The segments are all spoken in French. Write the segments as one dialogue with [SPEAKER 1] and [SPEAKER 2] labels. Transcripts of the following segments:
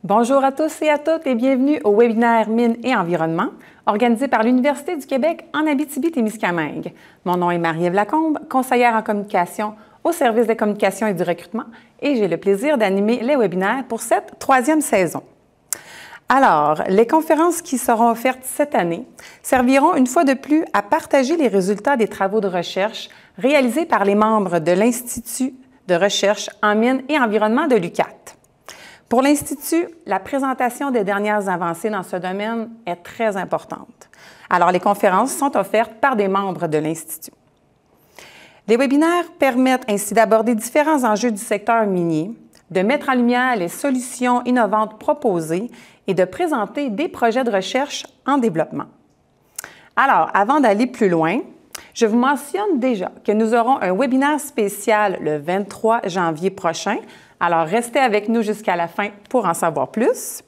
[SPEAKER 1] Bonjour à tous et à toutes et bienvenue au webinaire Mines et Environnement, organisé par l'Université du Québec en Abitibi-Témiscamingue. Mon nom est Marie-Ève Lacombe, conseillère en communication au service des communications et du recrutement, et j'ai le plaisir d'animer les webinaires pour cette troisième saison. Alors, les conférences qui seront offertes cette année serviront une fois de plus à partager les résultats des travaux de recherche réalisés par les membres de l'Institut de recherche en mines et environnement de l'UQAT. Pour l'Institut, la présentation des dernières avancées dans ce domaine est très importante. Alors, les conférences sont offertes par des membres de l'Institut. Les webinaires permettent ainsi d'aborder différents enjeux du secteur minier, de mettre en lumière les solutions innovantes proposées et de présenter des projets de recherche en développement. Alors, avant d'aller plus loin, je vous mentionne déjà que nous aurons un webinaire spécial le 23 janvier prochain. Alors, restez avec nous jusqu'à la fin pour en savoir plus.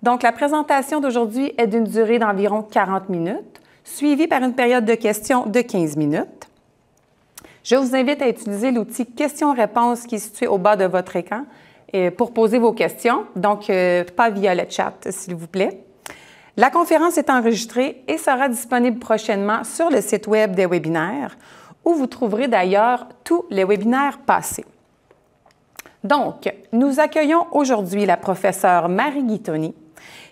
[SPEAKER 1] Donc, la présentation d'aujourd'hui est d'une durée d'environ 40 minutes, suivie par une période de questions de 15 minutes. Je vous invite à utiliser l'outil questions-réponses qui est situé au bas de votre écran pour poser vos questions, donc pas via le chat, s'il vous plaît. La conférence est enregistrée et sera disponible prochainement sur le site Web des webinaires, où vous trouverez d'ailleurs tous les webinaires passés. Donc, nous accueillons aujourd'hui la professeure Marie Guitoni,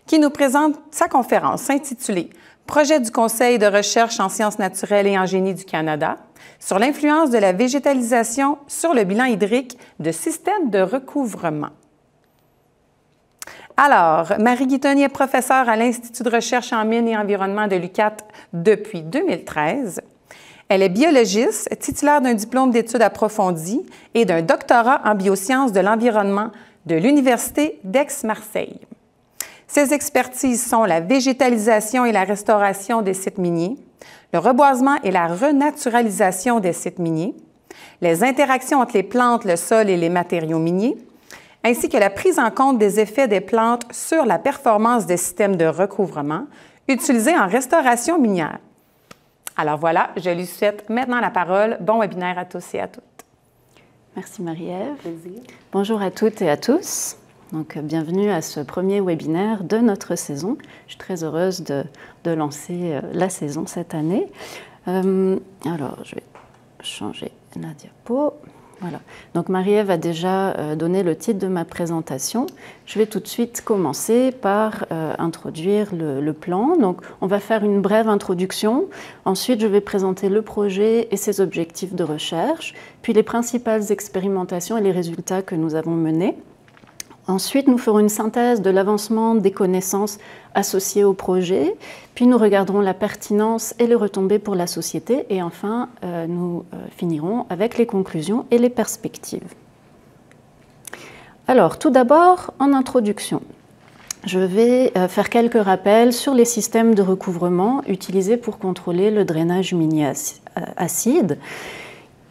[SPEAKER 1] qui nous présente sa conférence intitulée « Projet du Conseil de recherche en sciences naturelles et en génie du Canada sur l'influence de la végétalisation sur le bilan hydrique de systèmes de recouvrement ». Alors, Marie Guitoni est professeure à l'Institut de recherche en mines et environnement de l'UQAT depuis 2013. Elle est biologiste, titulaire d'un diplôme d'études approfondies et d'un doctorat en biosciences de l'environnement de l'Université d'Aix-Marseille. Ses expertises sont la végétalisation et la restauration des sites miniers, le reboisement et la renaturalisation des sites miniers, les interactions entre les plantes, le sol et les matériaux miniers, ainsi que la prise en compte des effets des plantes sur la performance des systèmes de recouvrement utilisés en restauration minière. Alors voilà, je lui souhaite maintenant la parole. Bon webinaire à tous et à toutes.
[SPEAKER 2] Merci Marie-Ève. Bonjour à toutes et à tous. Donc, bienvenue à ce premier webinaire de notre saison. Je suis très heureuse de lancer la saison cette année. Alors, je vais changer la diapo. Voilà. Donc Marie-Ève a déjà donné le titre de ma présentation. Je vais tout de suite commencer par introduire le plan. Donc on va faire une brève introduction. Ensuite, je vais présenter le projet et ses objectifs de recherche, puis les principales expérimentations et les résultats que nous avons menés. Ensuite, nous ferons une synthèse de l'avancement des connaissances associées au projet, puis nous regarderons la pertinence et les retombées pour la société, et enfin, nous finirons avec les conclusions et les perspectives. Alors, tout d'abord, en introduction, je vais faire quelques rappels sur les systèmes de recouvrement utilisés pour contrôler le drainage minier acide.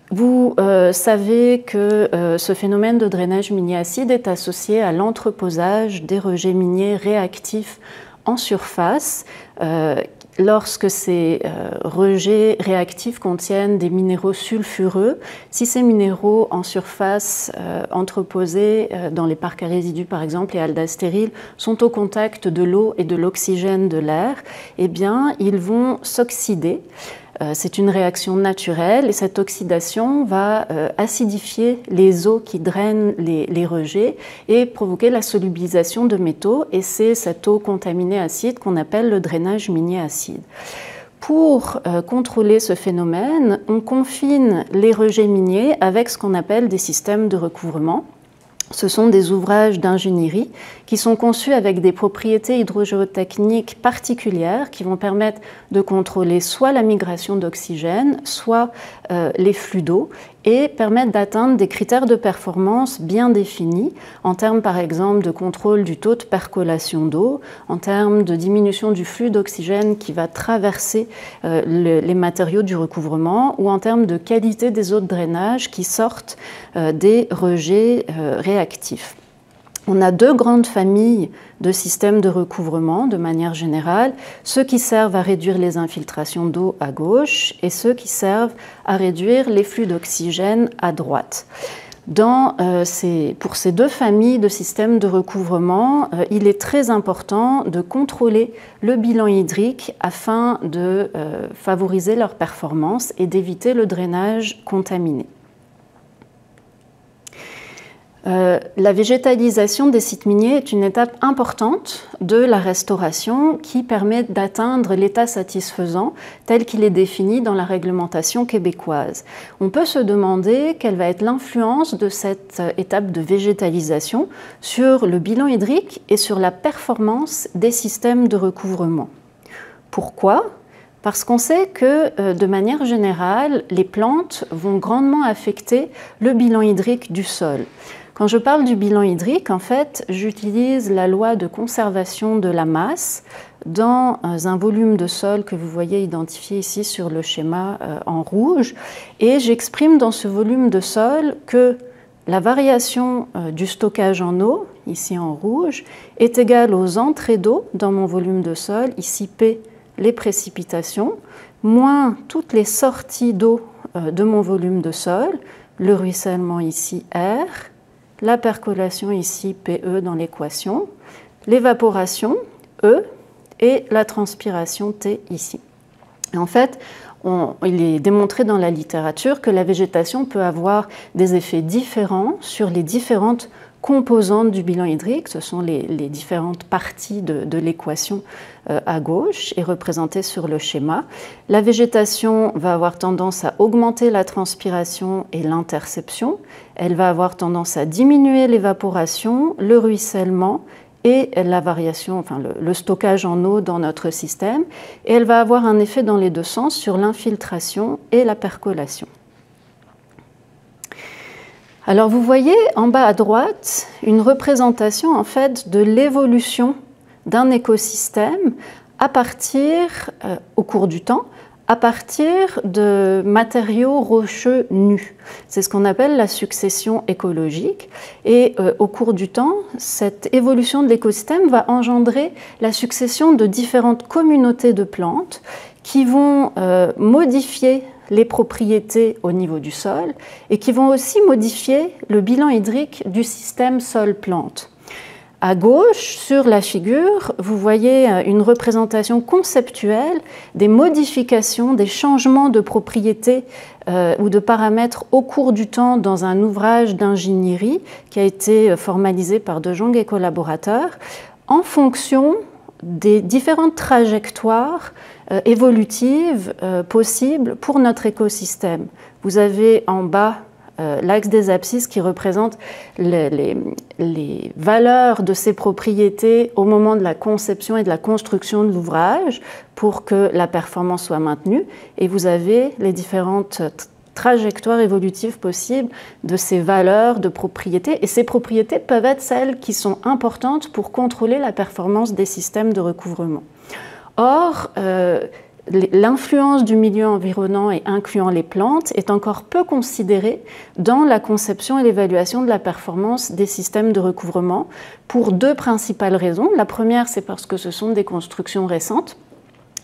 [SPEAKER 2] Vous savez que ce phénomène de drainage minier acide est associé à l'entreposage des rejets miniers réactifs en surface lorsque ces rejets réactifs contiennent des minéraux sulfureux. Si ces minéraux en surface entreposés dans les parcs à résidus par exemple et aldastériles sont au contact de l'eau et de l'oxygène de l'air, eh bien ils vont s'oxyder. C'est une réaction naturelle et cette oxydation va acidifier les eaux qui drainent les rejets et provoquer la solubilisation de métaux, et c'est cette eau contaminée acide qu'on appelle le drainage minier acide. Pour contrôler ce phénomène, on confine les rejets miniers avec ce qu'on appelle des systèmes de recouvrement. Ce sont des ouvrages d'ingénierie qui sont conçus avec des propriétés hydrogéotechniques particulières qui vont permettre de contrôler soit la migration d'oxygène, soit les flux d'eau, et permettre d'atteindre des critères de performance bien définis en termes par exemple de contrôle du taux de percolation d'eau, en termes de diminution du flux d'oxygène qui va traverser les matériaux du recouvrement, ou en termes de qualité des eaux de drainage qui sortent des rejets réactifs. On a deux grandes familles de systèmes de recouvrement de manière générale, ceux qui servent à réduire les infiltrations d'eau à gauche et ceux qui servent à réduire les flux d'oxygène à droite. Pour ces deux familles de systèmes de recouvrement, il est très important de contrôler le bilan hydrique afin de favoriser leur performance et d'éviter le drainage contaminé. La végétalisation des sites miniers est une étape importante de la restauration qui permet d'atteindre l'état satisfaisant tel qu'il est défini dans la réglementation québécoise. On peut se demander quelle va être l'influence de cette étape de végétalisation sur le bilan hydrique et sur la performance des systèmes de recouvrement. Pourquoi ? Parce qu'on sait que, de manière générale, les plantes vont grandement affecter le bilan hydrique du sol. Quand je parle du bilan hydrique, en fait, j'utilise la loi de conservation de la masse dans un volume de sol que vous voyez identifié ici sur le schéma en rouge. Et j'exprime dans ce volume de sol que la variation du stockage en eau, ici en rouge, est égale aux entrées d'eau dans mon volume de sol, ici P, les précipitations, moins toutes les sorties d'eau de mon volume de sol, le ruissellement ici R, la percolation ici PE dans l'équation, l'évaporation E et la transpiration T ici. Et en fait, il est démontré dans la littérature que la végétation peut avoir des effets différents sur les différentes composantes du bilan hydrique. Ce sont les différentes parties de l'équation à gauche et représentées sur le schéma. La végétation va avoir tendance à augmenter la transpiration et l'interception. Elle va avoir tendance à diminuer l'évaporation, le ruissellement et la variation, enfin le stockage en eau dans notre système. Et elle va avoir un effet dans les deux sens sur l'infiltration et la percolation. Alors vous voyez en bas à droite une représentation en fait de l'évolution d'un écosystème à partir, au cours du temps, à partir de matériaux rocheux nus. C'est ce qu'on appelle la succession écologique. Et au cours du temps, cette évolution de l'écosystème va engendrer la succession de différentes communautés de plantes qui vont modifier les propriétés au niveau du sol et qui vont aussi modifier le bilan hydrique du système sol-plante. À gauche, sur la figure, vous voyez une représentation conceptuelle des modifications, des changements de propriétés ou de paramètres au cours du temps dans un ouvrage d'ingénierie qui a été formalisé par De Jong et collaborateurs en fonction des différentes trajectoires évolutives possibles pour notre écosystème. Vous avez en bas l'axe des abscisses qui représente les valeurs de ces propriétés au moment de la conception et de la construction de l'ouvrage pour que la performance soit maintenue. Et vous avez les différentes trajectoires évolutives possibles de ces valeurs de propriétés. Et ces propriétés peuvent être celles qui sont importantes pour contrôler la performance des systèmes de recouvrement. Or, l'influence du milieu environnant et incluant les plantes est encore peu considérée dans la conception et l'évaluation de la performance des systèmes de recouvrement pour deux principales raisons. La première, c'est parce que ce sont des constructions récentes.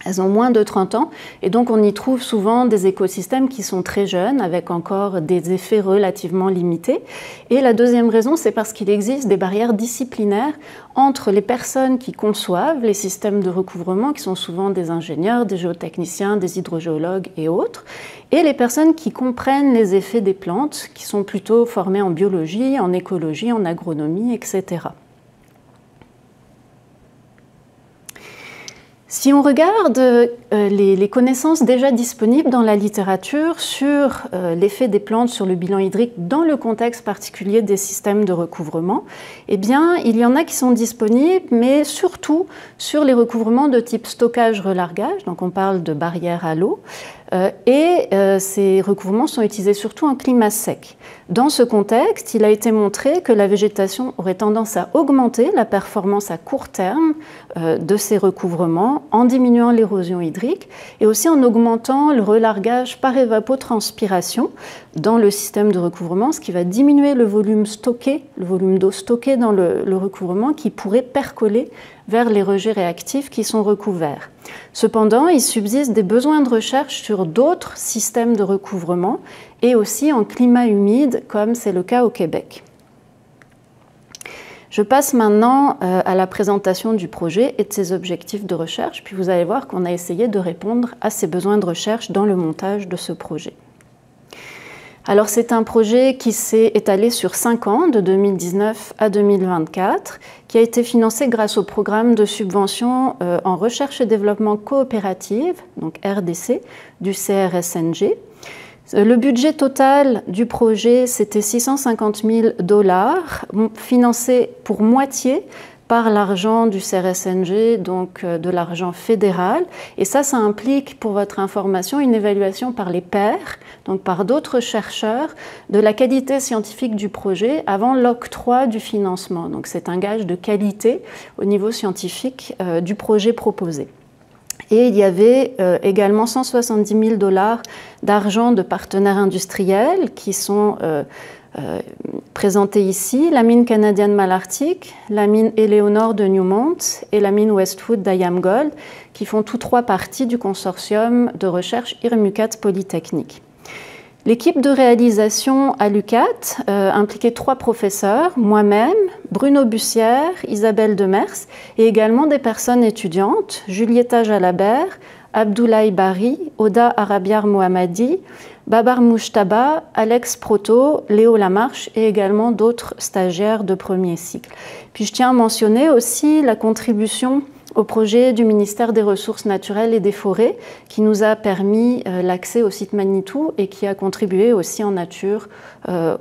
[SPEAKER 2] Elles ont moins de 30 ans et donc on y trouve souvent des écosystèmes qui sont très jeunes avec encore des effets relativement limités. Et la deuxième raison, c'est parce qu'il existe des barrières disciplinaires entre les personnes qui conçoivent les systèmes de recouvrement, qui sont souvent des ingénieurs, des géotechniciens, des hydrogéologues et autres, et les personnes qui comprennent les effets des plantes, qui sont plutôt formées en biologie, en écologie, en agronomie, etc. Si on regarde les connaissances déjà disponibles dans la littérature sur l'effet des plantes sur le bilan hydrique dans le contexte particulier des systèmes de recouvrement, eh bien, il y en a qui sont disponibles, mais surtout sur les recouvrements de type stockage-relargage, donc on parle de barrières à l'eau, et ces recouvrements sont utilisés surtout en climat sec. Dans ce contexte, il a été montré que la végétation aurait tendance à augmenter la performance à court terme de ces recouvrements en diminuant l'érosion hydrique et aussi en augmentant le relargage par évapotranspiration dans le système de recouvrement, ce qui va diminuer le volume stocké, le volume d'eau stocké dans le recouvrement qui pourrait percoler vers les rejets réactifs qui sont recouverts. Cependant, il subsiste des besoins de recherche sur d'autres systèmes de recouvrement et aussi en climat humide, comme c'est le cas au Québec. Je passe maintenant à la présentation du projet et de ses objectifs de recherche, puis vous allez voir qu'on a essayé de répondre à ces besoins de recherche dans le montage de ce projet. Alors c'est un projet qui s'est étalé sur 5 ans, de 2019 à 2024, qui a été financé grâce au programme de subvention en recherche et développement coopérative, donc RDC, du CRSNG. Le budget total du projet, c'était 650 000 $, financé pour moitié par l'argent du CRSNG, donc de l'argent fédéral. Et ça implique, pour votre information, une évaluation par les pairs, donc par d'autres chercheurs, de la qualité scientifique du projet avant l'octroi du financement. Donc c'est un gage de qualité au niveau scientifique du projet proposé. Et il y avait également 170 000 $ d'argent de partenaires industriels qui sont présentés ici, la mine canadienne Malartic, la mine Éléonore de Newmont et la mine Westwood d'Ayam-Gold, qui font tous 3 parties du consortium de recherche IRMUCAT Polytechnique. L'équipe de réalisation à l'UQAT impliquait 3 professeurs, moi-même, Bruno Bussière, Isabelle Demers, et également des personnes étudiantes, Julieta Jalabert, Abdoulaye Bari, Oda Arabiar Mohammadi, Babar Moujtaba, Alex Proto, Léo Lamarche et également d'autres stagiaires de premier cycle. Puis je tiens à mentionner aussi la contribution au projet du ministère des Ressources naturelles et des Forêts qui nous a permis l'accès au site Manitou et qui a contribué aussi en nature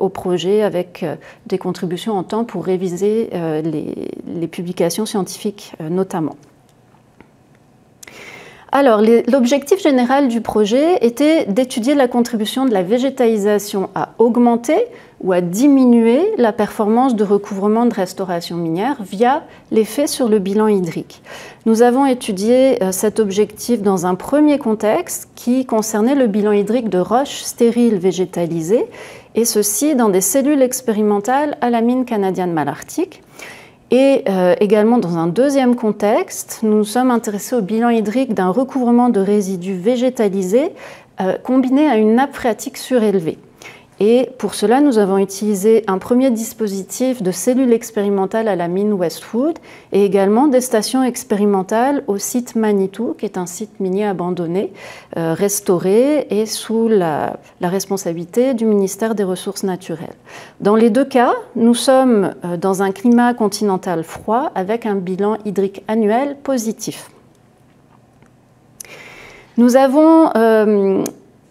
[SPEAKER 2] au projet avec des contributions en temps pour réviser les publications scientifiques notamment. Alors, l'objectif général du projet était d'étudier la contribution de la végétalisation à augmenter ou à diminuer la performance de recouvrement de restauration minière via l'effet sur le bilan hydrique. Nous avons étudié cet objectif dans un premier contexte qui concernait le bilan hydrique de roches stériles végétalisées, et ceci dans des cellules expérimentales à la mine canadienne Malartic. Et également dans un deuxième contexte, nous nous sommes intéressés au bilan hydrique d'un recouvrement de résidus végétalisés combiné à une nappe phréatique surélevée. Et pour cela, nous avons utilisé un premier dispositif de cellules expérimentales à la mine Westwood et également des stations expérimentales au site Manitou, qui est un site minier abandonné, restauré et sous la responsabilité du ministère des Ressources naturelles. Dans les 2 cas, nous sommes dans un climat continental froid avec un bilan hydrique annuel positif. Nous avons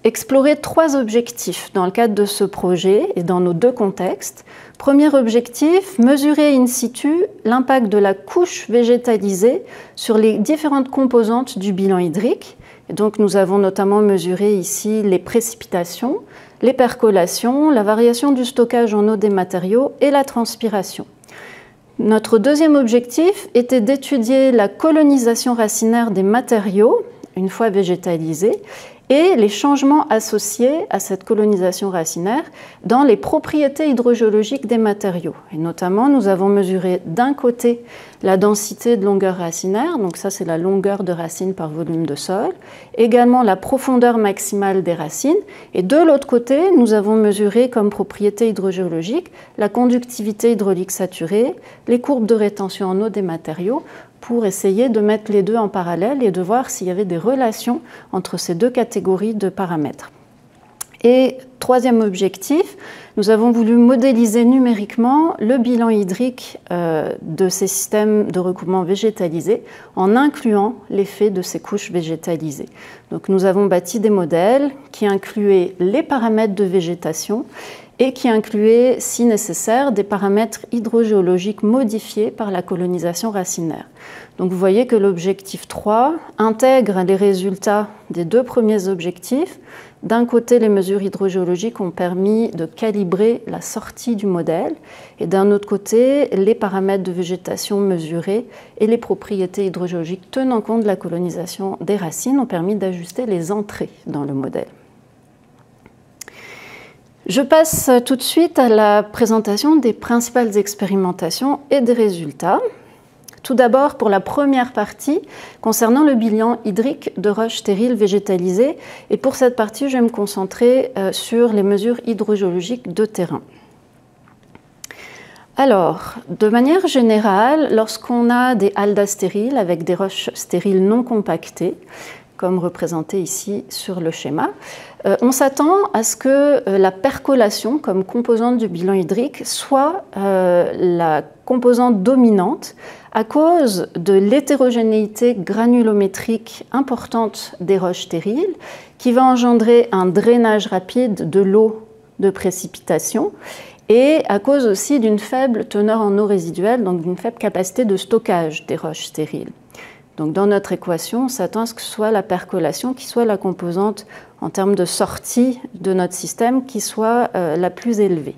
[SPEAKER 2] explorer 3 objectifs dans le cadre de ce projet et dans nos 2 contextes. Premier objectif, mesurer in situ l'impact de la couche végétalisée sur les différentes composantes du bilan hydrique. Et donc nous avons notamment mesuré ici les précipitations, les percolations, la variation du stockage en eau des matériaux et la transpiration. Notre deuxième objectif était d'étudier la colonisation racinaire des matériaux, une fois végétalisés, et les changements associés à cette colonisation racinaire dans les propriétés hydrogéologiques des matériaux. Et notamment, nous avons mesuré d'un côté la densité de longueur racinaire, donc ça c'est la longueur de racine par volume de sol, également la profondeur maximale des racines, et de l'autre côté, nous avons mesuré comme propriété hydrogéologique la conductivité hydraulique saturée, les courbes de rétention en eau des matériaux, pour essayer de mettre les 2 en parallèle et de voir s'il y avait des relations entre ces 2 catégories de paramètres. Et troisième objectif, nous avons voulu modéliser numériquement le bilan hydrique de ces systèmes de recouvrement végétalisés en incluant l'effet de ces couches végétalisées. Donc nous avons bâti des modèles qui incluaient les paramètres de végétation et qui incluaient, si nécessaire, des paramètres hydrogéologiques modifiés par la colonisation racinaire. Donc vous voyez que l'objectif 3 intègre les résultats des 2 premiers objectifs. D'un côté, les mesures hydrogéologiques ont permis de calibrer la sortie du modèle, et d'un autre côté, les paramètres de végétation mesurés et les propriétés hydrogéologiques tenant compte de la colonisation des racines ont permis d'ajuster les entrées dans le modèle. Je passe tout de suite à la présentation des principales expérimentations et des résultats. Tout d'abord, pour la première partie, concernant le bilan hydrique de roches stériles végétalisées. Et pour cette partie, je vais me concentrer sur les mesures hydrogéologiques de terrain. Alors, de manière générale, lorsqu'on a des haldas stériles avec des roches stériles non compactées, comme représenté ici sur le schéma, on s'attend à ce que la percolation comme composante du bilan hydrique soit la composante dominante à cause de l'hétérogénéité granulométrique importante des roches stériles qui va engendrer un drainage rapide de l'eau de précipitation et à cause aussi d'une faible teneur en eau résiduelle, donc d'une faible capacité de stockage des roches stériles. Donc dans notre équation, on s'attend à ce que ce soit la percolation qui soit la composante en termes de sortie de notre système qui soit la plus élevée.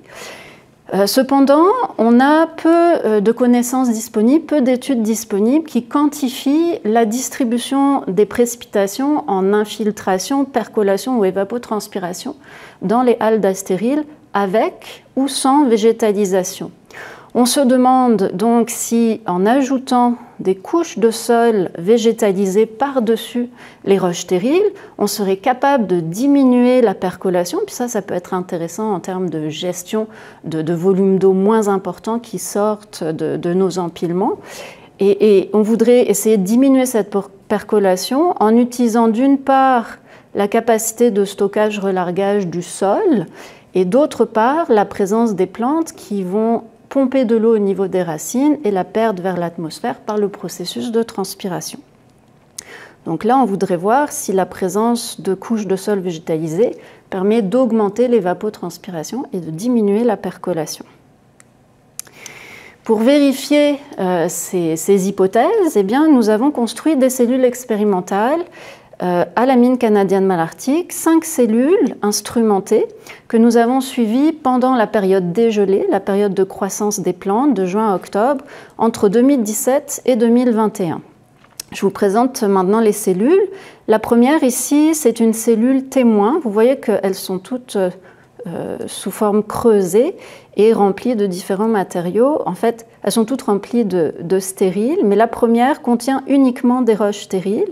[SPEAKER 2] Cependant, on a peu de connaissances disponibles, peu d'études disponibles qui quantifient la distribution des précipitations en infiltration, percolation ou évapotranspiration dans les haldas stériles avec ou sans végétalisation. On se demande donc si, en ajoutant des couches de sol végétalisées par-dessus les roches stériles, on serait capable de diminuer la percolation. Puis ça peut être intéressant en termes de gestion de volumes d'eau moins importants qui sortent de nos empilements. Et on voudrait essayer de diminuer cette percolation en utilisant d'une part la capacité de stockage-relargage du sol et d'autre part la présence des plantes qui vont pomper de l'eau au niveau des racines et la perdre vers l'atmosphère par le processus de transpiration. Donc là, on voudrait voir si la présence de couches de sol végétalisées permet d'augmenter l'évapotranspiration et de diminuer la percolation. Pour vérifier ces hypothèses, eh bien, nous avons construit des cellules expérimentales à la mine canadienne Malartic, 5 cellules instrumentées que nous avons suivies pendant la période dégelée, la période de croissance des plantes de juin à octobre, entre 2017 et 2021. Je vous présente maintenant les cellules. La première ici, c'est une cellule témoin. Vous voyez qu'elles sont toutes sous forme creusée et remplies de différents matériaux. En fait, elles sont toutes remplies de stériles, mais la première contient uniquement des roches stériles.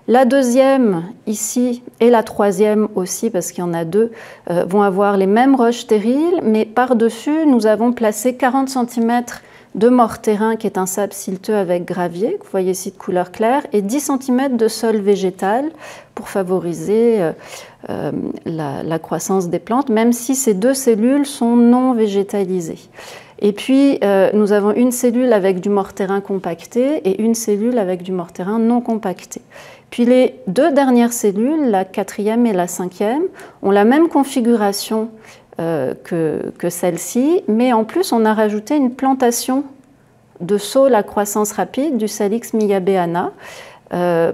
[SPEAKER 2] La deuxième ici et la troisième aussi, parce qu'il y en a deux, vont avoir les mêmes roches stériles, mais par-dessus, nous avons placé 40 cm de morterin, qui est un sable silteux avec gravier, que vous voyez ici de couleur claire, et 10 cm de sol végétal pour favoriser la croissance des plantes, même si ces deux cellules sont non végétalisées. Et puis, nous avons une cellule avec du morterin compacté et une cellule avec du morterin non compacté. Puis les deux dernières cellules, la quatrième et la cinquième, ont la même configuration que celle-ci, mais en plus, on a rajouté une plantation de saules à croissance rapide, du Salix miyabeana,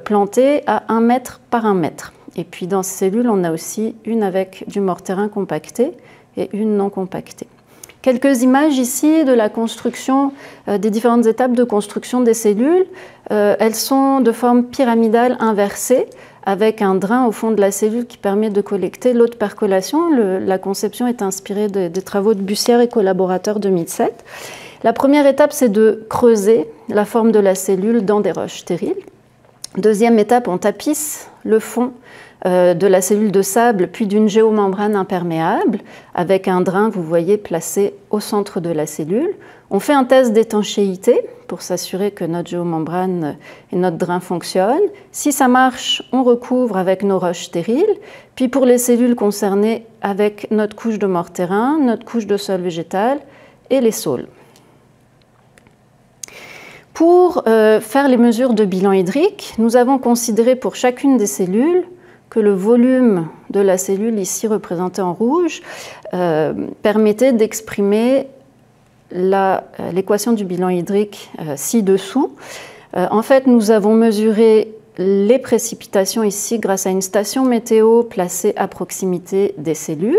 [SPEAKER 2] plantée à 1 mètre par 1 mètre. Et puis dans ces cellules, on a aussi une avec du morterin compacté et une non compactée. Quelques images ici de la construction, des différentes étapes de construction des cellules. Elles sont de forme pyramidale inversée, avec un drain au fond de la cellule qui permet de collecter l'eau de percolation. La conception est inspirée des travaux de Bussière et collaborateurs 2007. La première étape, c'est de creuser la forme de la cellule dans des roches stériles. Deuxième étape, on tapisse le fond de la cellule de sable, puis d'une géomembrane imperméable, avec un drain, vous voyez, placé au centre de la cellule. On fait un test d'étanchéité pour s'assurer que notre géomembrane et notre drain fonctionnent. Si ça marche, on recouvre avec nos roches stériles. Puis pour les cellules concernées, avec notre couche de morterin, notre couche de sol végétal et les saules. Pour faire les mesures de bilan hydrique, nous avons considéré pour chacune des cellules que le volume de la cellule, ici représentée en rouge, permettait d'exprimer l'équation du bilan hydrique ci-dessous. En fait, nous avons mesuré les précipitations ici grâce à une station météo placée à proximité des cellules.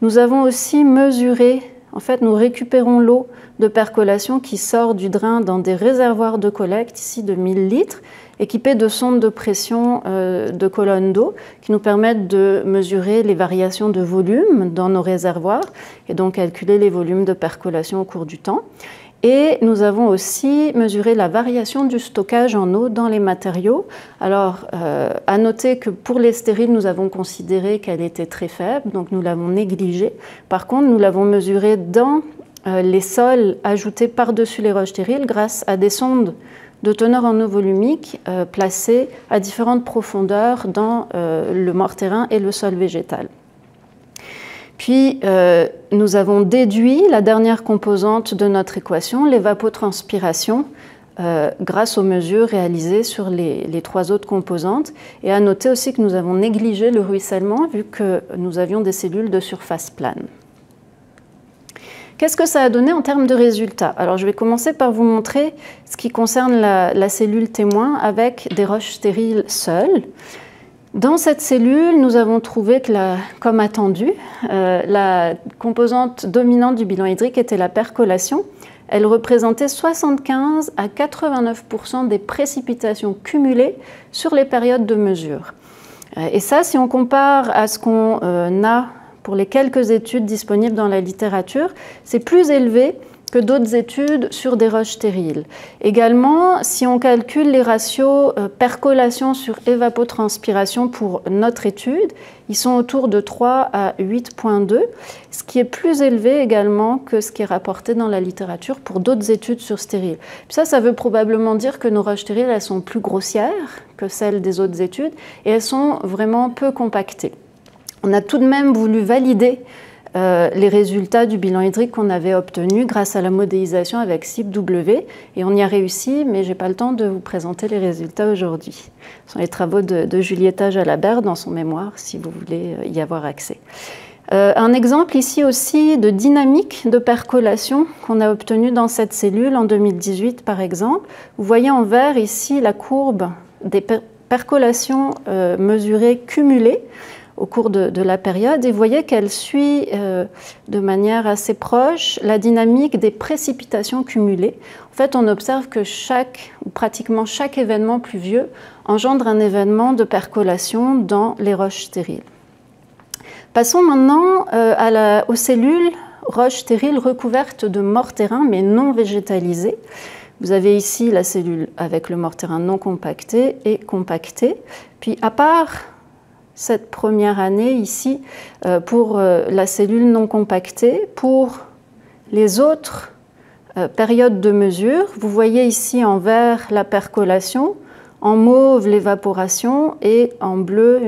[SPEAKER 2] Nous avons aussi mesuré, en fait, nous récupérons l'eau de percolation qui sort du drain dans des réservoirs de collecte, ici de 1000 litres, équipés de sondes de pression de colonnes d'eau qui nous permettent de mesurer les variations de volume dans nos réservoirs et donc calculer les volumes de percolation au cours du temps. Et nous avons aussi mesuré la variation du stockage en eau dans les matériaux. Alors, à noter que pour les stériles, nous avons considéré qu'elle était très faible, donc nous l'avons négligée. Par contre, nous l'avons mesurée dans les sols ajoutés par-dessus les roches stériles grâce à des sondes de teneur en eau volumique placées à différentes profondeurs dans le morterin et le sol végétal. Puis, nous avons déduit la dernière composante de notre équation, l'évapotranspiration, grâce aux mesures réalisées sur les trois autres composantes. Et à noter aussi que nous avons négligé le ruissellement vu que nous avions des cellules de surface plane. Qu'est-ce que ça a donné en termes de résultats? Alors, je vais commencer par vous montrer ce qui concerne la cellule témoin avec des roches stériles seules. Dans cette cellule, nous avons trouvé que, comme attendu, la composante dominante du bilan hydrique était la percolation. Elle représentait 75 à 89% des précipitations cumulées sur les périodes de mesure. Et ça, si on compare à ce qu'on a pour les quelques études disponibles dans la littérature, c'est plus élevé que d'autres études sur des roches stériles. Également, si on calcule les ratios percolation sur évapotranspiration pour notre étude, ils sont autour de 3 à 8,2, ce qui est plus élevé également que ce qui est rapporté dans la littérature pour d'autres études sur stériles. Ça veut probablement dire que nos roches stériles, elles sont plus grossières que celles des autres études et elles sont vraiment peu compactées. On a tout de même voulu valider les résultats du bilan hydrique qu'on avait obtenus grâce à la modélisation avec CIP-W et on y a réussi, mais je n'ai pas le temps de vous présenter les résultats aujourd'hui. Ce sont les travaux de Julieta Jalabert dans son mémoire, si vous voulez y avoir accès. Un exemple ici aussi de dynamique de percolation qu'on a obtenu dans cette cellule en 2018 par exemple. Vous voyez en vert ici la courbe des percolations mesurées cumulées au cours de la période et vous voyez qu'elle suit de manière assez proche la dynamique des précipitations cumulées. En fait, on observe que pratiquement chaque événement pluvieux engendre un événement de percolation dans les roches stériles. Passons maintenant aux cellules roches stériles recouvertes de morterin mais non végétalisées. Vous avez ici la cellule avec le morterin non compacté et compacté. Puis à part cette première année ici pour la cellule non compactée. Pour les autres périodes de mesure, vous voyez ici en vert la percolation, en mauve l'évaporation et en bleu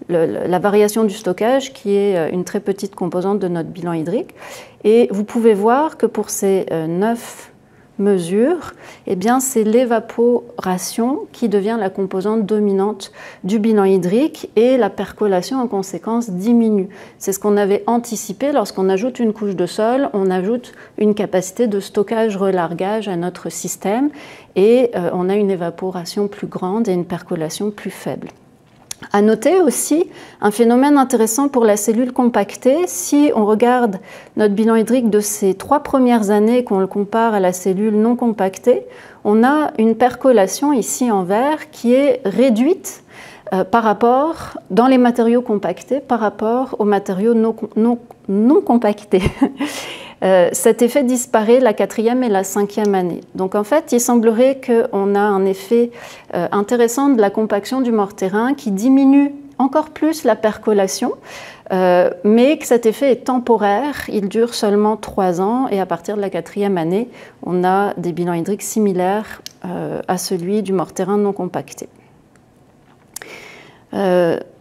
[SPEAKER 2] la variation du stockage qui est une très petite composante de notre bilan hydrique. Et vous pouvez voir que pour ces 9 mesure, eh bien, c'est l'évaporation qui devient la composante dominante du bilan hydrique et la percolation en conséquence diminue. C'est ce qu'on avait anticipé lorsqu'on ajoute une couche de sol, on ajoute une capacité de stockage-relargage à notre système et on a une évaporation plus grande et une percolation plus faible. À noter aussi un phénomène intéressant pour la cellule compactée. Si on regarde notre bilan hydrique de ces 3 premières années et qu'on le compare à la cellule non compactée, on a une percolation ici en vert qui est réduite dans les matériaux compactés par rapport aux matériaux non compactés. Cet effet disparaît la 4e et la 5e année. Donc en fait, il semblerait qu'on a un effet intéressant de la compaction du morterin qui diminue encore plus la percolation, mais que cet effet est temporaire, il dure seulement 3 ans et à partir de la 4e année, on a des bilans hydriques similaires à celui du morterin non compacté.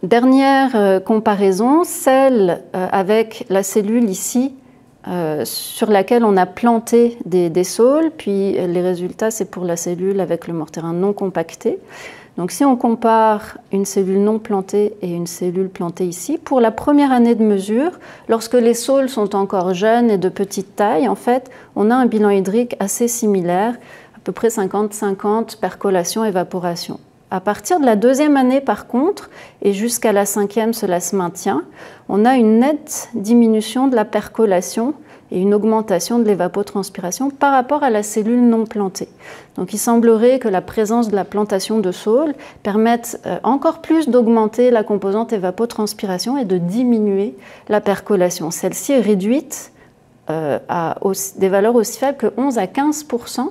[SPEAKER 2] Dernière comparaison, celle avec la cellule ici, sur laquelle on a planté des saules, puis les résultats c'est pour la cellule avec le morterin non compacté. Donc si on compare une cellule non plantée et une cellule plantée ici, pour la première année de mesure, lorsque les saules sont encore jeunes et de petite taille, en fait, on a un bilan hydrique assez similaire, à peu près 50-50 percolation-évaporation. À partir de la 2e année, par contre, et jusqu'à la 5e, cela se maintient, on a une nette diminution de la percolation et une augmentation de l'évapotranspiration par rapport à la cellule non plantée. Donc il semblerait que la présence de la plantation de saules permette encore plus d'augmenter la composante évapotranspiration et de diminuer la percolation. Celle-ci est réduite à des valeurs aussi faibles que 11 à 15%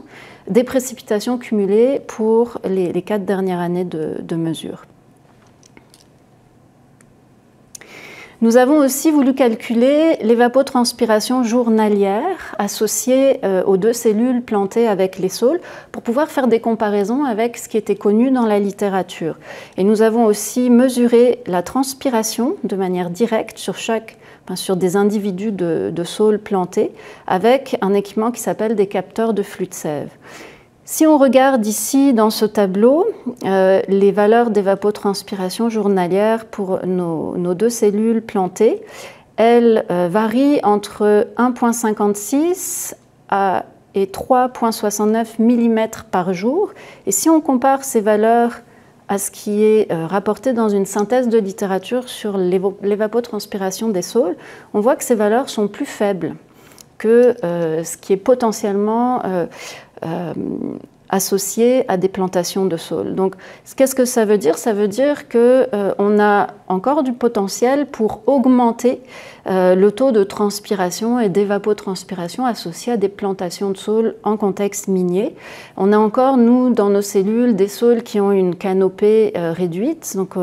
[SPEAKER 2] des précipitations cumulées pour les 4 dernières années de mesure. Nous avons aussi voulu calculer l'évapotranspiration journalière associée aux 2 cellules plantées avec les saules pour pouvoir faire des comparaisons avec ce qui était connu dans la littérature. Et nous avons aussi mesuré la transpiration de manière directe sur des individus de saules plantés avec un équipement qui s'appelle des capteurs de flux de sève. Si on regarde ici dans ce tableau, les valeurs d'évapotranspiration journalière pour nos 2 cellules plantées, elles varient entre 1,56 et 3,69 mm par jour. Et si on compare ces valeurs à ce qui est rapporté dans une synthèse de littérature sur l'évapotranspiration des saules, on voit que ces valeurs sont plus faibles que ce qui est potentiellement associé à des plantations de saules. Donc, qu'est-ce que ça veut dire? Ça veut dire qu'on a encore du potentiel pour augmenter le taux de transpiration et d'évapotranspiration associé à des plantations de saules en contexte minier. On a encore, nous, dans nos cellules, des saules qui ont une canopée réduite, donc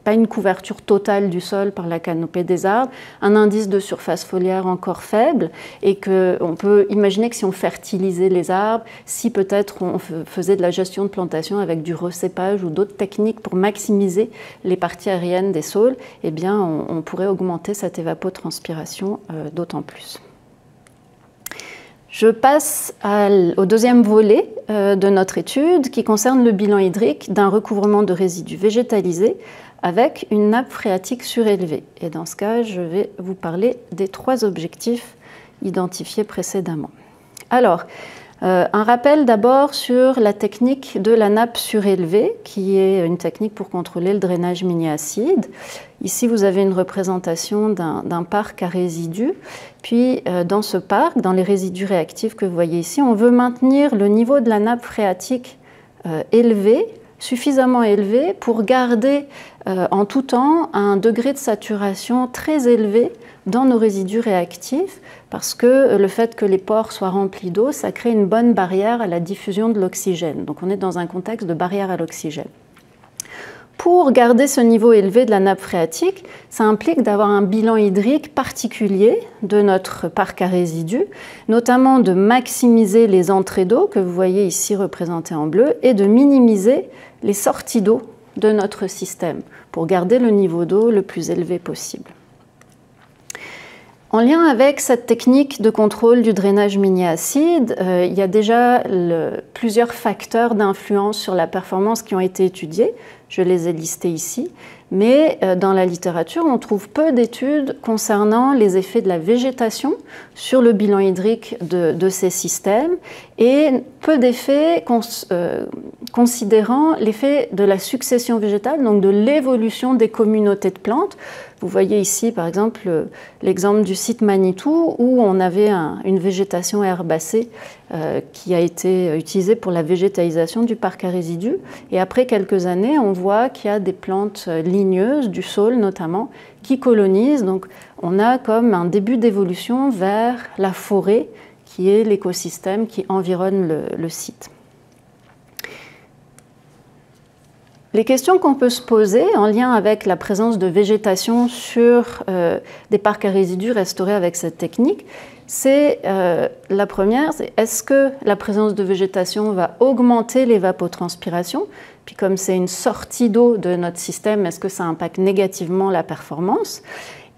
[SPEAKER 2] pas une couverture totale du sol par la canopée des arbres, un indice de surface foliaire encore faible, et qu'on peut imaginer que si on fertilisait les arbres, si peut-être on faisait de la gestion de plantation avec du recépage ou d'autres techniques pour maximiser les parties aériennes des saules, eh bien on pourrait augmenter cette évapotranspiration d'autant plus. Je passe au deuxième volet de notre étude qui concerne le bilan hydrique d'un recouvrement de résidus végétalisés avec une nappe phréatique surélevée. Et dans ce cas, je vais vous parler des 3 objectifs identifiés précédemment. Alors, un rappel d'abord sur la technique de la nappe surélevée, qui est une technique pour contrôler le drainage mini-acide. Ici, vous avez une représentation d'un parc à résidus. Puis, dans ce parc, dans les résidus réactifs que vous voyez ici, on veut maintenir le niveau de la nappe phréatique élevé, suffisamment élevé pour garder en tout temps un degré de saturation très élevé dans nos résidus réactifs, parce que le fait que les pores soient remplis d'eau, ça crée une bonne barrière à la diffusion de l'oxygène. Donc on est dans un contexte de barrière à l'oxygène. Pour garder ce niveau élevé de la nappe phréatique, ça implique d'avoir un bilan hydrique particulier de notre parc à résidus, notamment de maximiser les entrées d'eau que vous voyez ici représentées en bleu et de minimiser les sorties d'eau de notre système pour garder le niveau d'eau le plus élevé possible. En lien avec cette technique de contrôle du drainage mini-acide, il y a déjà plusieurs facteurs d'influence sur la performance qui ont été étudiés. Je les ai listés ici. Mais dans la littérature, on trouve peu d'études concernant les effets de la végétation sur le bilan hydrique de ces systèmes et peu d'effets considérant l'effet de la succession végétale, donc de l'évolution des communautés de plantes. Vous voyez ici, par exemple, l'exemple du site Manitou où on avait une végétation herbacée qui a été utilisée pour la végétalisation du parc à résidus. Et après quelques années, on voit qu'il y a des plantes ligneuses, du saule notamment, qui colonisent. Donc on a comme un début d'évolution vers la forêt, qui est l'écosystème qui environne le site. Les questions qu'on peut se poser en lien avec la présence de végétation sur des parcs à résidus restaurés avec cette technique, c'est la première, c'est est-ce que la présence de végétation va augmenter l'évapotranspiration? Puis comme c'est une sortie d'eau de notre système, est-ce que ça impacte négativement la performance?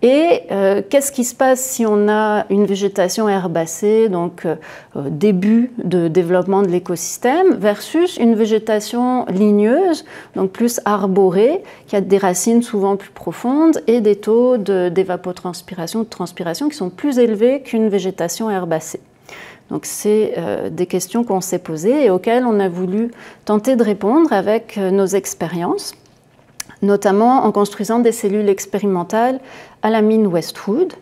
[SPEAKER 2] Et qu'est-ce qui se passe si on a une végétation herbacée, donc début de développement de l'écosystème, versus une végétation ligneuse, donc plus arborée, qui a des racines souvent plus profondes et des taux d'évapotranspiration, de transpiration qui sont plus élevés qu'une végétation herbacée. Donc c'est des questions qu'on s'est posées et auxquelles on a voulu tenter de répondre avec nos expériences, notamment en construisant des cellules expérimentales à la mine Westwood,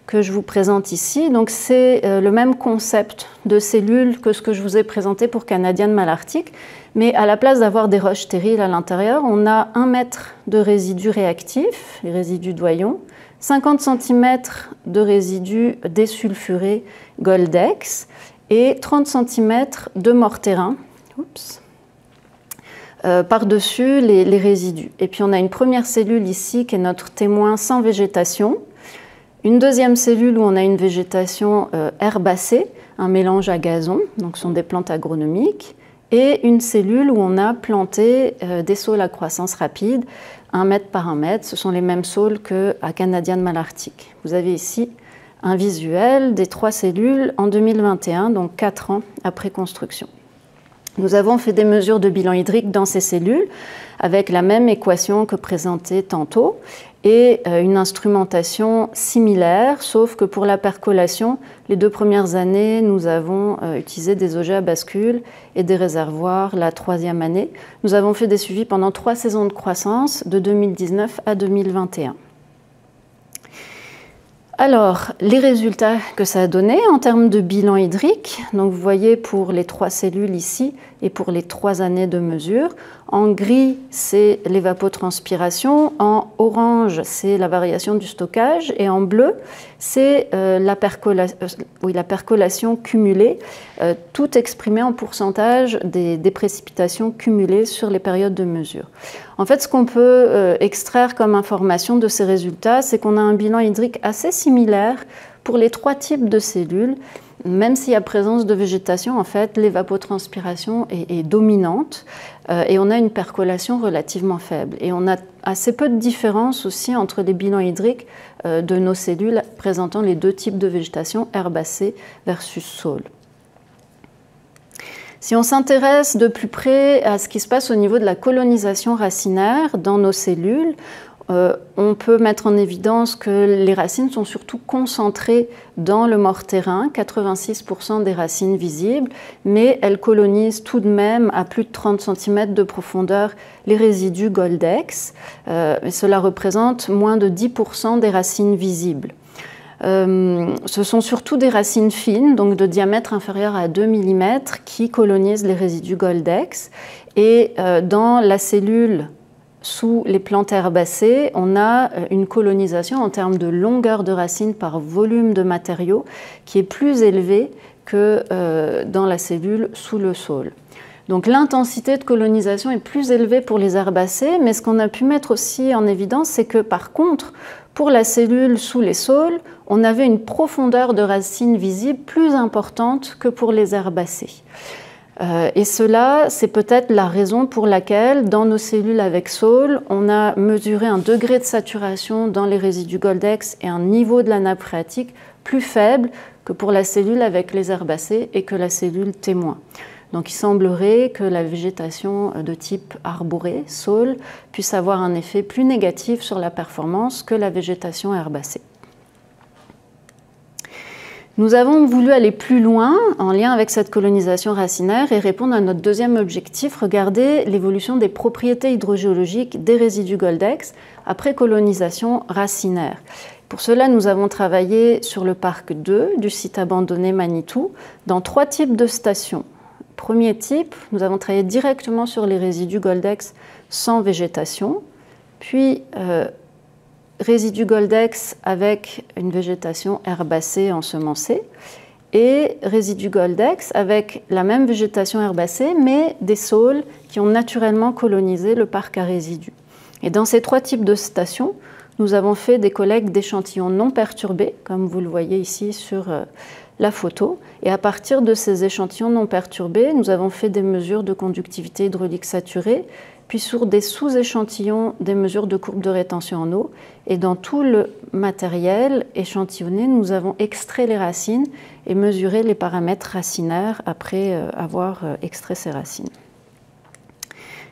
[SPEAKER 2] que je vous présente ici. Donc c'est le même concept de cellules que ce que je vous ai présenté pour Canadian Malartic, mais à la place d'avoir des roches stériles à l'intérieur, on a 1 mètre de résidus réactifs, les résidus d'oyons, 50 cm de résidus désulfurés Goldex et 30 cm de mortérin par-dessus les résidus. Et puis on a une première cellule ici qui est notre témoin sans végétation, une deuxième cellule où on a une végétation herbacée, un mélange à gazon, donc ce sont des plantes agronomiques, et une cellule où on a planté des saules à croissance rapide, 1 mètre par 1 mètre. Ce sont les mêmes saules qu'à Canadian Malartic. Vous avez ici un visuel des 3 cellules en 2021, donc 4 ans après construction. Nous avons fait des mesures de bilan hydrique dans ces cellules avec la même équation que présentée tantôt et une instrumentation similaire, sauf que pour la percolation, les 2 premières années, nous avons utilisé des objets à bascule et des réservoirs la 3e année. Nous avons fait des suivis pendant 3 saisons de croissance, de 2019 à 2021. Alors, les résultats que ça a donné en termes de bilan hydrique, donc vous voyez pour les 3 cellules ici et pour les 3 années de mesure. En gris, c'est l'évapotranspiration, en orange, c'est la variation du stockage, et en bleu, c'est la percolation cumulée, tout exprimé en pourcentage des précipitations cumulées sur les périodes de mesure. En fait, ce qu'on peut extraire comme information de ces résultats, c'est qu'on a un bilan hydrique assez similaire pour les 3 types de cellules. Même s'il y a présence de végétation, en fait, l'évapotranspiration est dominante et on a une percolation relativement faible. Et on a assez peu de différence aussi entre les bilans hydriques de nos cellules présentant les 2 types de végétation, herbacée versus saule. Si on s'intéresse de plus près à ce qui se passe au niveau de la colonisation racinaire dans nos cellules, on peut mettre en évidence que les racines sont surtout concentrées dans le mortérin, 86% des racines visibles, mais elles colonisent tout de même à plus de 30 cm de profondeur les résidus Goldex, et cela représente moins de 10% des racines visibles. Ce sont surtout des racines fines, donc de diamètre inférieur à 2 mm, qui colonisent les résidus Goldex, et dans la cellule sous les plantes herbacées, on a une colonisation en termes de longueur de racine par volume de matériaux qui est plus élevée que dans la cellule sous le saule. Donc l'intensité de colonisation est plus élevée pour les herbacées, mais ce qu'on a pu mettre aussi en évidence, c'est que par contre, pour la cellule sous les saules, on avait une profondeur de racine visible plus importante que pour les herbacées. Et cela, c'est peut-être la raison pour laquelle, dans nos cellules avec saule, on a mesuré un degré de saturation dans les résidus Goldex et un niveau de la nappe phréatique plus faible que pour la cellule avec les herbacées et que la cellule témoin. Donc il semblerait que la végétation de type arborée, saule, puisse avoir un effet plus négatif sur la performance que la végétation herbacée. Nous avons voulu aller plus loin en lien avec cette colonisation racinaire et répondre à notre deuxième objectif, regarder l'évolution des propriétés hydrogéologiques des résidus Goldex après colonisation racinaire. Pour cela, nous avons travaillé sur le parc 2 du site abandonné Manitou dans 3 types de stations. Premier type, nous avons travaillé directement sur les résidus Goldex sans végétation, puis résidus Goldex avec une végétation herbacée ensemencée et résidus Goldex avec la même végétation herbacée mais des saules qui ont naturellement colonisé le parc à résidus. Et dans ces 3 types de stations, nous avons fait des collectes d'échantillons non perturbés, comme vous le voyez ici sur la photo. Et à partir de ces échantillons non perturbés, nous avons fait des mesures de conductivité hydraulique saturée, puis sur des sous-échantillons, des mesures de courbe de rétention en eau. Et dans tout le matériel échantillonné, nous avons extrait les racines et mesuré les paramètres racinaires après avoir extrait ces racines.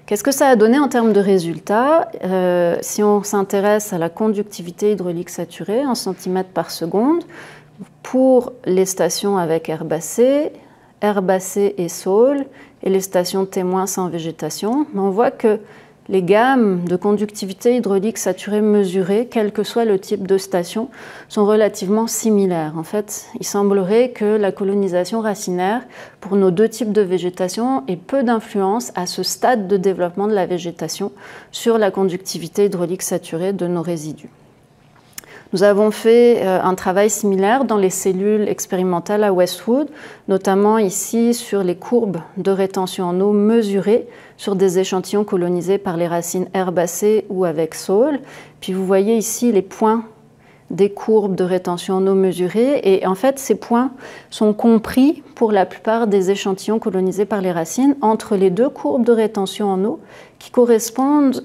[SPEAKER 2] Qu'est-ce que ça a donné en termes de résultats? Si on s'intéresse à la conductivité hydraulique saturée en centimètres par seconde, pour les stations avec herbacées et saules, et les stations témoins sans végétation, on voit que les gammes de conductivité hydraulique saturée mesurées, quel que soit le type de station, sont relativement similaires. En fait, il semblerait que la colonisation racinaire pour nos 2 types de végétation ait peu d'influence à ce stade de développement de la végétation sur la conductivité hydraulique saturée de nos résidus. Nous avons fait un travail similaire dans les cellules expérimentales à Westwood, notamment ici sur les courbes de rétention en eau mesurées sur des échantillons colonisés par les racines herbacées ou avec saule. Puis vous voyez ici les points des courbes de rétention en eau mesurées, et en fait ces points sont compris pour la plupart des échantillons colonisés par les racines entre les deux courbes de rétention en eau qui correspondent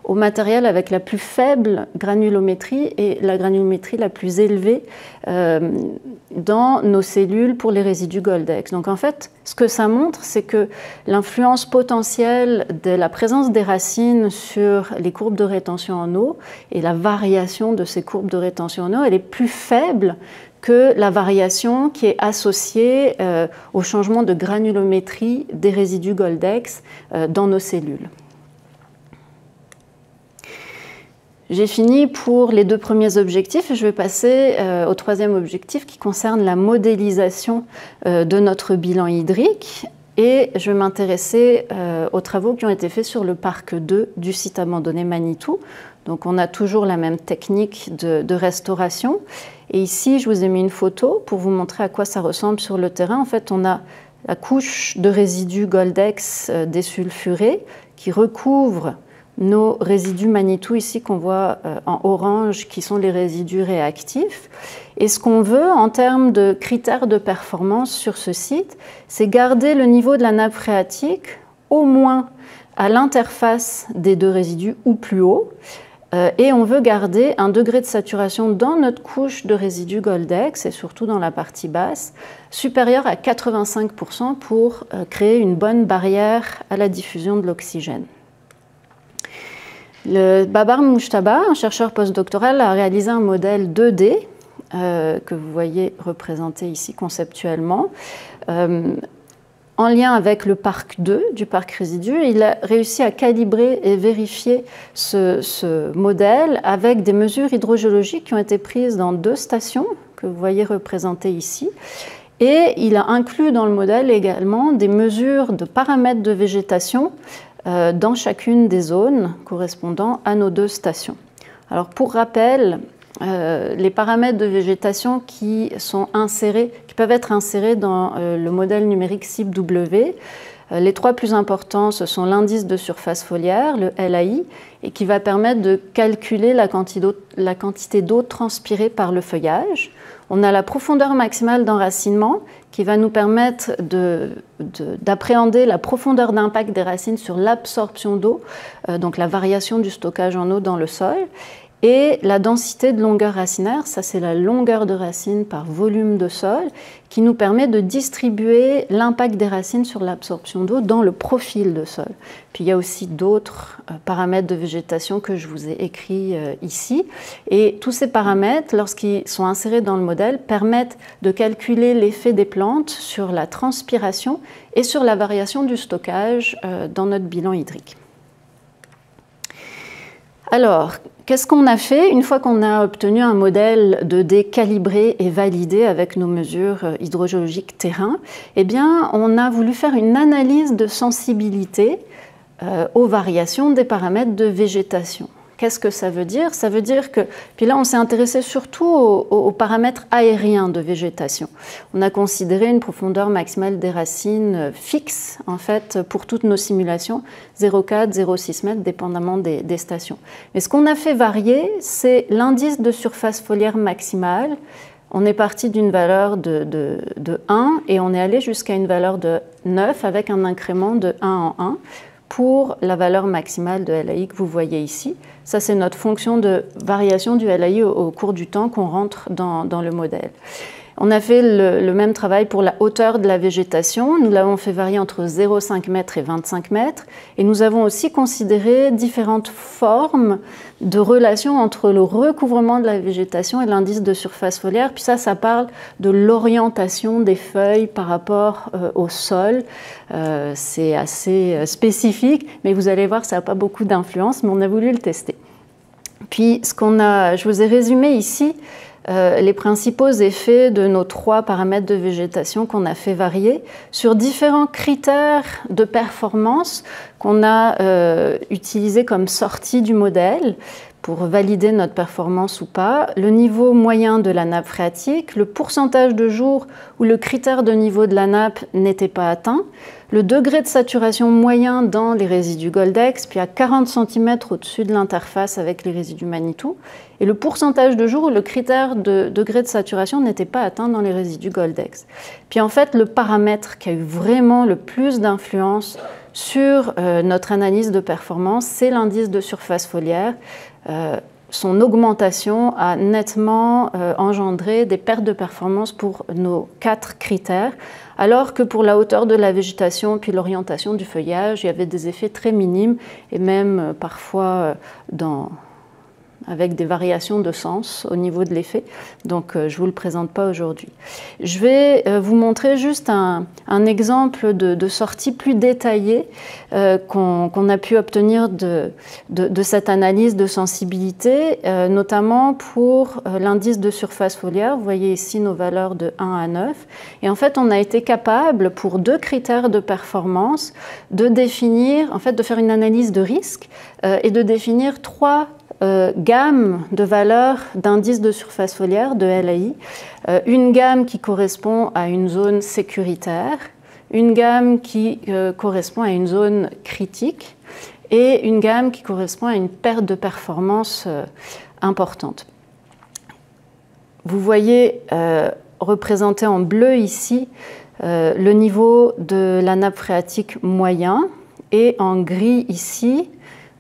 [SPEAKER 2] au matériel avec la plus faible granulométrie et la granulométrie la plus élevée dans nos cellules pour les résidus Goldex. Donc en fait, ce que ça montre, c'est que l'influence potentielle de la présence des racines sur les courbes de rétention en eau et la variation de ces courbes de rétention en eau, elle est plus faible que la variation qui est associée au changement de granulométrie des résidus Goldex dans nos cellules. J'ai fini pour les deux premiers objectifs et je vais passer au troisième objectif qui concerne la modélisation de notre bilan hydrique, et je vais m'intéresser aux travaux qui ont été faits sur le parc 2 du site abandonné Manitou. Donc on a toujours la même technique de restauration, et ici je vous ai mis une photo pour vous montrer à quoi ça ressemble sur le terrain. En fait, on a la couche de résidus Goldex désulfurés qui recouvre nos résidus Manitou ici qu'on voit en orange, qui sont les résidus réactifs. Et ce qu'on veut en termes de critères de performance sur ce site, c'est garder le niveau de la nappe phréatique au moins à l'interface des deux résidus ou plus haut. Et on veut garder un degré de saturation dans notre couche de résidus Goldex, et surtout dans la partie basse, supérieur à 85% pour créer une bonne barrière à la diffusion de l'oxygène. Le Babar Mujtaba, un chercheur postdoctoral, a réalisé un modèle 2D que vous voyez représenté ici conceptuellement. En lien avec le parc 2 du parc résidu, il a réussi à calibrer et vérifier ce modèle avec des mesures hydrogéologiques qui ont été prises dans 2 stations que vous voyez représentées ici. Et il a inclus dans le modèle également des mesures de paramètres de végétation dans chacune des zones correspondant à nos 2 stations. Alors pour rappel, les paramètres de végétation qui peuvent être insérés dans le modèle numérique CIP-W, les 3 plus importants, ce sont l'indice de surface foliaire, le LAI, et qui va permettre de calculer la quantité d'eau transpirée par le feuillage. On a la profondeur maximale d'enracinement qui va nous permettre d'appréhender la profondeur d'impact des racines sur l'absorption d'eau, donc la variation du stockage en eau dans le sol. Et la densité de longueur racinaire, ça c'est la longueur de racine par volume de sol, qui nous permet de distribuer l'impact des racines sur l'absorption d'eau dans le profil de sol. Puis il y a aussi d'autres paramètres de végétation que je vous ai écrits ici. Et tous ces paramètres, lorsqu'ils sont insérés dans le modèle, permettent de calculer l'effet des plantes sur la transpiration et sur la variation du stockage dans notre bilan hydrique. Alors, qu'est-ce qu'on a fait une fois qu'on a obtenu un modèle 2D calibré et validé avec nos mesures hydrogéologiques terrain? Eh bien, on a voulu faire une analyse de sensibilité aux variations des paramètres de végétation. Qu'est-ce que ça veut dire? Ça veut dire que, puis là on s'est intéressé surtout aux paramètres aériens de végétation. On a considéré une profondeur maximale des racines fixe en fait pour toutes nos simulations, 0,4, 0,6 mètres dépendamment des stations. Mais ce qu'on a fait varier, c'est l'indice de surface foliaire maximale. On est parti d'une valeur de 1 et on est allé jusqu'à une valeur de 9 avec un incrément de 1 en 1. Pour la valeur maximale de LAI que vous voyez ici. Ça, c'est notre fonction de variation du LAI au cours du temps qu'on rentre dans le modèle. On a fait le même travail pour la hauteur de la végétation. Nous l'avons fait varier entre 0,5 mètres et 25 mètres. Et nous avons aussi considéré différentes formes de relation entre le recouvrement de la végétation et l'indice de surface foliaire. Puis ça parle de l'orientation des feuilles par rapport au sol. C'est assez spécifique, mais vous allez voir, ça n'a pas beaucoup d'influence, mais on a voulu le tester. Puis, je vous ai résumé ici les principaux effets de nos 3 paramètres de végétation qu'on a fait varier sur différents critères de performance qu'on a utilisés comme sortie du modèle pour valider notre performance ou pas, le niveau moyen de la nappe phréatique, le pourcentage de jours où le critère de niveau de la nappe n'était pas atteint, le degré de saturation moyen dans les résidus Goldex, puis à 40 cm au-dessus de l'interface avec les résidus Manitou, et le pourcentage de jours où le critère de degré de saturation n'était pas atteint dans les résidus Goldex. Puis en fait, le paramètre qui a eu vraiment le plus d'influence sur notre analyse de performance, c'est l'indice de surface foliaire. Son augmentation a nettement engendré des pertes de performance pour nos 4 critères, alors que pour la hauteur de la végétation puis l'orientation du feuillage, il y avait des effets très minimes et même parfois avec des variations de sens au niveau de l'effet. Donc, je ne vous le présente pas aujourd'hui. Je vais vous montrer juste un exemple de sortie plus détaillée qu'on a pu obtenir de cette analyse de sensibilité, notamment pour l'indice de surface foliaire. Vous voyez ici nos valeurs de 1 à 9. Et en fait, on a été capable, pour 2 critères de performance, de définir, en fait, de faire une analyse de risque et de définir 3 gamme de valeurs d'indice de surface foliaire, de LAI, une gamme qui correspond à une zone sécuritaire, une gamme qui correspond à une zone critique et une gamme qui correspond à une perte de performance importante. Vous voyez représenté en bleu ici le niveau de la nappe phréatique moyen et en gris ici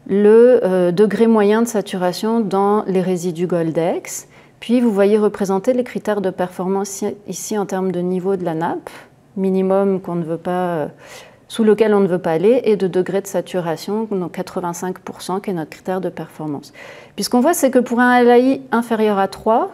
[SPEAKER 2] le degré moyen de saturation dans les résidus Goldex. Puis vous voyez représenter les critères de performance ici en termes de niveau de la nappe, minimum qu'on ne veut pas, sous lequel on ne veut pas aller, et de degré de saturation, donc 85%, qui est notre critère de performance. Puis ce qu'on voit, c'est que pour un LAI inférieur à 3,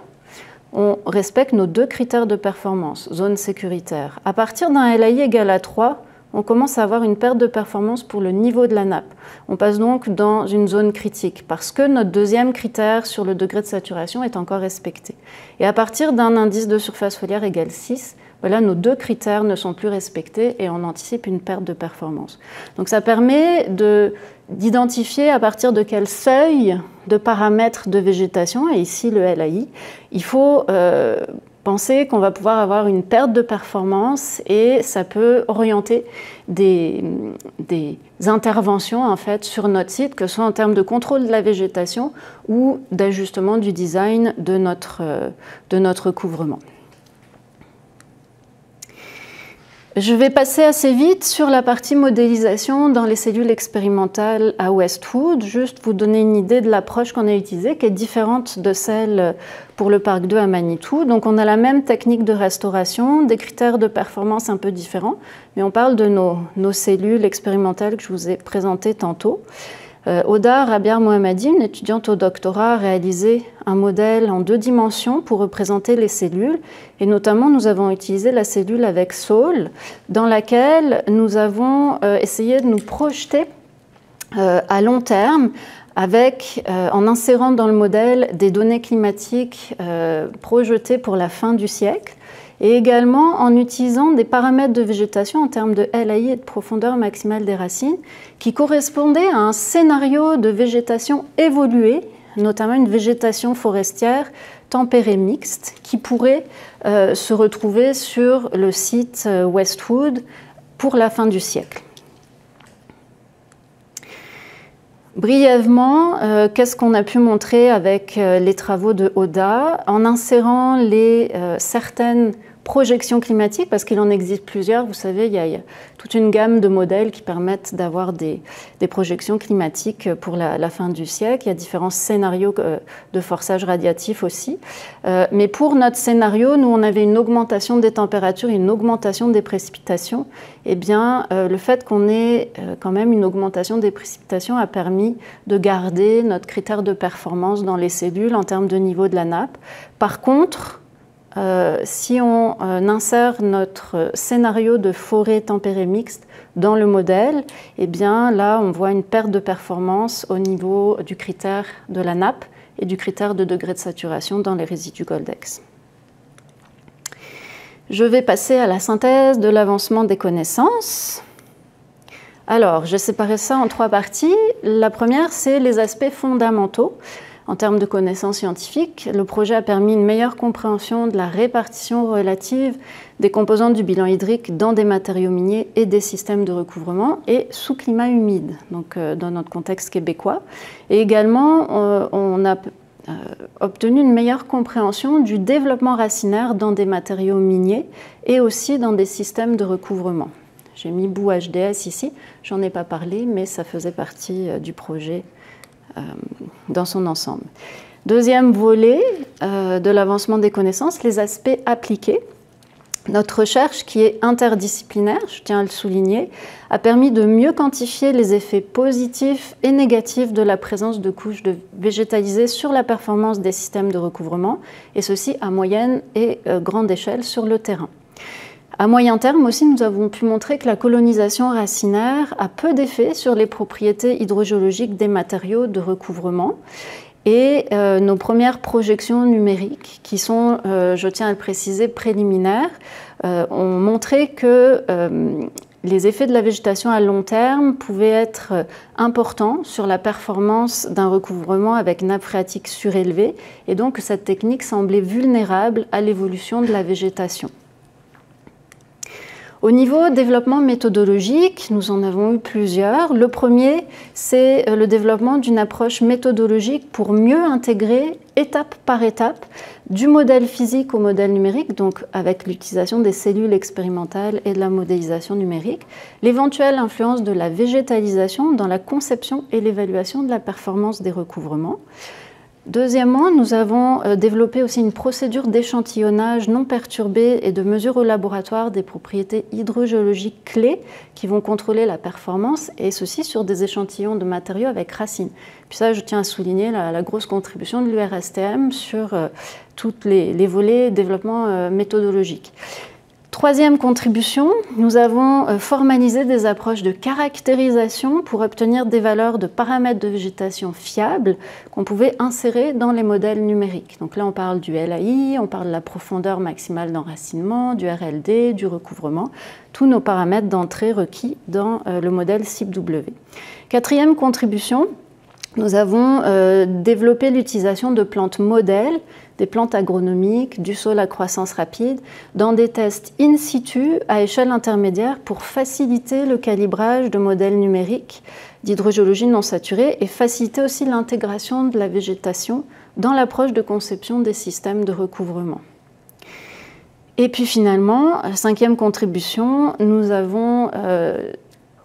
[SPEAKER 2] on respecte nos 2 critères de performance, zone sécuritaire. À partir d'un LAI égal à 3, on commence à avoir une perte de performance pour le niveau de la nappe. On passe donc dans une zone critique parce que notre 2e critère sur le degré de saturation est encore respecté. Et à partir d'un indice de surface foliaire égal 6, voilà, nos 2 critères ne sont plus respectés et on anticipe une perte de performance. Donc ça permet d'identifier à partir de quel seuil de paramètres de végétation, et ici le LAI, il faut penser qu'on va pouvoir avoir une perte de performance et ça peut orienter des interventions en fait, sur notre site, que ce soit en termes de contrôle de la végétation ou d'ajustement du design de notre couvrement. Je vais passer assez vite sur la partie modélisation dans les cellules expérimentales à Westwood, juste vous donner une idée de l'approche qu'on a utilisée, qui est différente de celle pour le Parc 2 à Manitou. Donc on a la même technique de restauration, des critères de performance un peu différents, mais on parle de nos cellules expérimentales que je vous ai présentées tantôt. Oda Rabia Mohammadi, une étudiante au doctorat, a réalisé un modèle en 2 dimensions pour représenter les cellules. Et notamment, nous avons utilisé la cellule avec Saul, dans laquelle nous avons essayé de nous projeter à long terme en insérant dans le modèle des données climatiques projetées pour la fin du siècle, et également en utilisant des paramètres de végétation en termes de LAI et de profondeur maximale des racines qui correspondaient à un scénario de végétation évoluée, notamment une végétation forestière tempérée mixte qui pourrait se retrouver sur le site Westwood pour la fin du siècle. Brièvement, qu'est-ce qu'on a pu montrer avec les travaux de Oda en insérant certaines projections climatiques, parce qu'il en existe plusieurs. Vous savez, il y a toute une gamme de modèles qui permettent d'avoir des projections climatiques pour la fin du siècle. Il y a différents scénarios de forçage radiatif aussi. Mais pour notre scénario, nous, on avait une augmentation des températures et une augmentation des précipitations. Eh bien, le fait qu'on ait quand même une augmentation des précipitations a permis de garder notre critère de performance dans les cellules en termes de niveau de la nappe. Par contre, si on insère notre scénario de forêt tempérée mixte dans le modèle, eh bien là on voit une perte de performance au niveau du critère de la nappe et du critère de degré de saturation dans les résidus Goldex. Je vais passer à la synthèse de l'avancement des connaissances. Alors, j'ai séparé ça en 3 parties. La première, c'est les aspects fondamentaux. En termes de connaissances scientifiques, le projet a permis une meilleure compréhension de la répartition relative des composantes du bilan hydrique dans des matériaux miniers et des systèmes de recouvrement et sous climat humide, donc dans notre contexte québécois. Et également, on a obtenu une meilleure compréhension du développement racinaire dans des matériaux miniers et aussi dans des systèmes de recouvrement. J'ai mis bout HDS ici, j'en ai pas parlé, mais ça faisait partie du projet dans son ensemble. Deuxième volet de l'avancement des connaissances, les aspects appliqués. Notre recherche, qui est interdisciplinaire, je tiens à le souligner, a permis de mieux quantifier les effets positifs et négatifs de la présence de couches végétalisées sur la performance des systèmes de recouvrement, et ceci à moyenne et grande échelle sur le terrain. À moyen terme aussi, nous avons pu montrer que la colonisation racinaire a peu d'effet sur les propriétés hydrogéologiques des matériaux de recouvrement. Et nos premières projections numériques, qui sont, je tiens à le préciser, préliminaires, ont montré que les effets de la végétation à long terme pouvaient être importants sur la performance d'un recouvrement avec nappe phréatique surélevée, et donc cette technique semblait vulnérable à l'évolution de la végétation. Au niveau développement méthodologique, nous en avons eu plusieurs. Le premier, c'est le développement d'une approche méthodologique pour mieux intégrer, étape par étape, du modèle physique au modèle numérique, donc avec l'utilisation des cellules expérimentales et de la modélisation numérique, l'éventuelle influence de la végétalisation dans la conception et l'évaluation de la performance des recouvrements. Deuxièmement, nous avons développé aussi une procédure d'échantillonnage non perturbé et de mesure au laboratoire des propriétés hydrogéologiques clés qui vont contrôler la performance, et ceci sur des échantillons de matériaux avec racines. Puis ça, je tiens à souligner la grosse contribution de l'URSTM sur tous les volets développement méthodologique. Troisième contribution, nous avons formalisé des approches de caractérisation pour obtenir des valeurs de paramètres de végétation fiables qu'on pouvait insérer dans les modèles numériques. Donc là, on parle du LAI, on parle de la profondeur maximale d'enracinement, du RLD, du recouvrement, tous nos paramètres d'entrée requis dans le modèle CIP-W. Quatrième contribution, nous avons développé l'utilisation de plantes modèles, des plantes agronomiques, du sol à croissance rapide, dans des tests in situ à échelle intermédiaire pour faciliter le calibrage de modèles numériques d'hydrogéologie non saturée et faciliter aussi l'intégration de la végétation dans l'approche de conception des systèmes de recouvrement. Et puis finalement, cinquième contribution, nous avons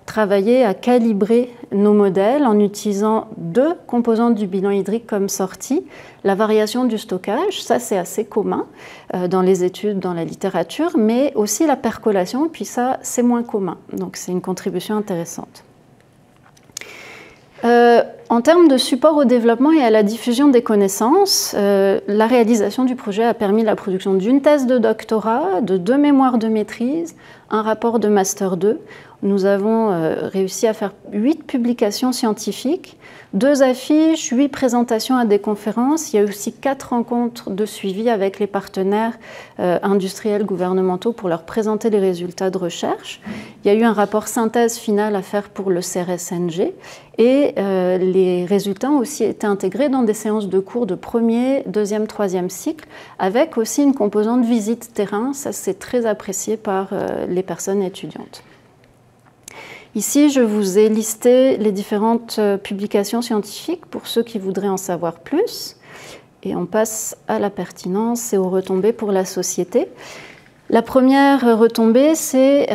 [SPEAKER 2] travailler à calibrer nos modèles en utilisant deux composantes du bilan hydrique comme sortie. La variation du stockage, ça c'est assez commun dans les études, dans la littérature, mais aussi la percolation, puis ça c'est moins commun. Donc c'est une contribution intéressante. En termes de support au développement et à la diffusion des connaissances, la réalisation du projet a permis la production d'une thèse de doctorat, de 2 mémoires de maîtrise, un rapport de Master 2. Nous avons réussi à faire 8 publications scientifiques, 2 affiches, 8 présentations à des conférences. Il y a aussi 4 rencontres de suivi avec les partenaires industriels gouvernementaux pour leur présenter les résultats de recherche. Il y a eu un rapport synthèse final à faire pour le CRSNG et les résultats ont aussi été intégrés dans des séances de cours de premier, deuxième, troisième cycle avec aussi une composante visite terrain. Ça, c'est très apprécié par les personnes étudiantes. Ici, je vous ai listé les différentes publications scientifiques pour ceux qui voudraient en savoir plus. Et on passe à la pertinence et aux retombées pour la société. La première retombée, c'est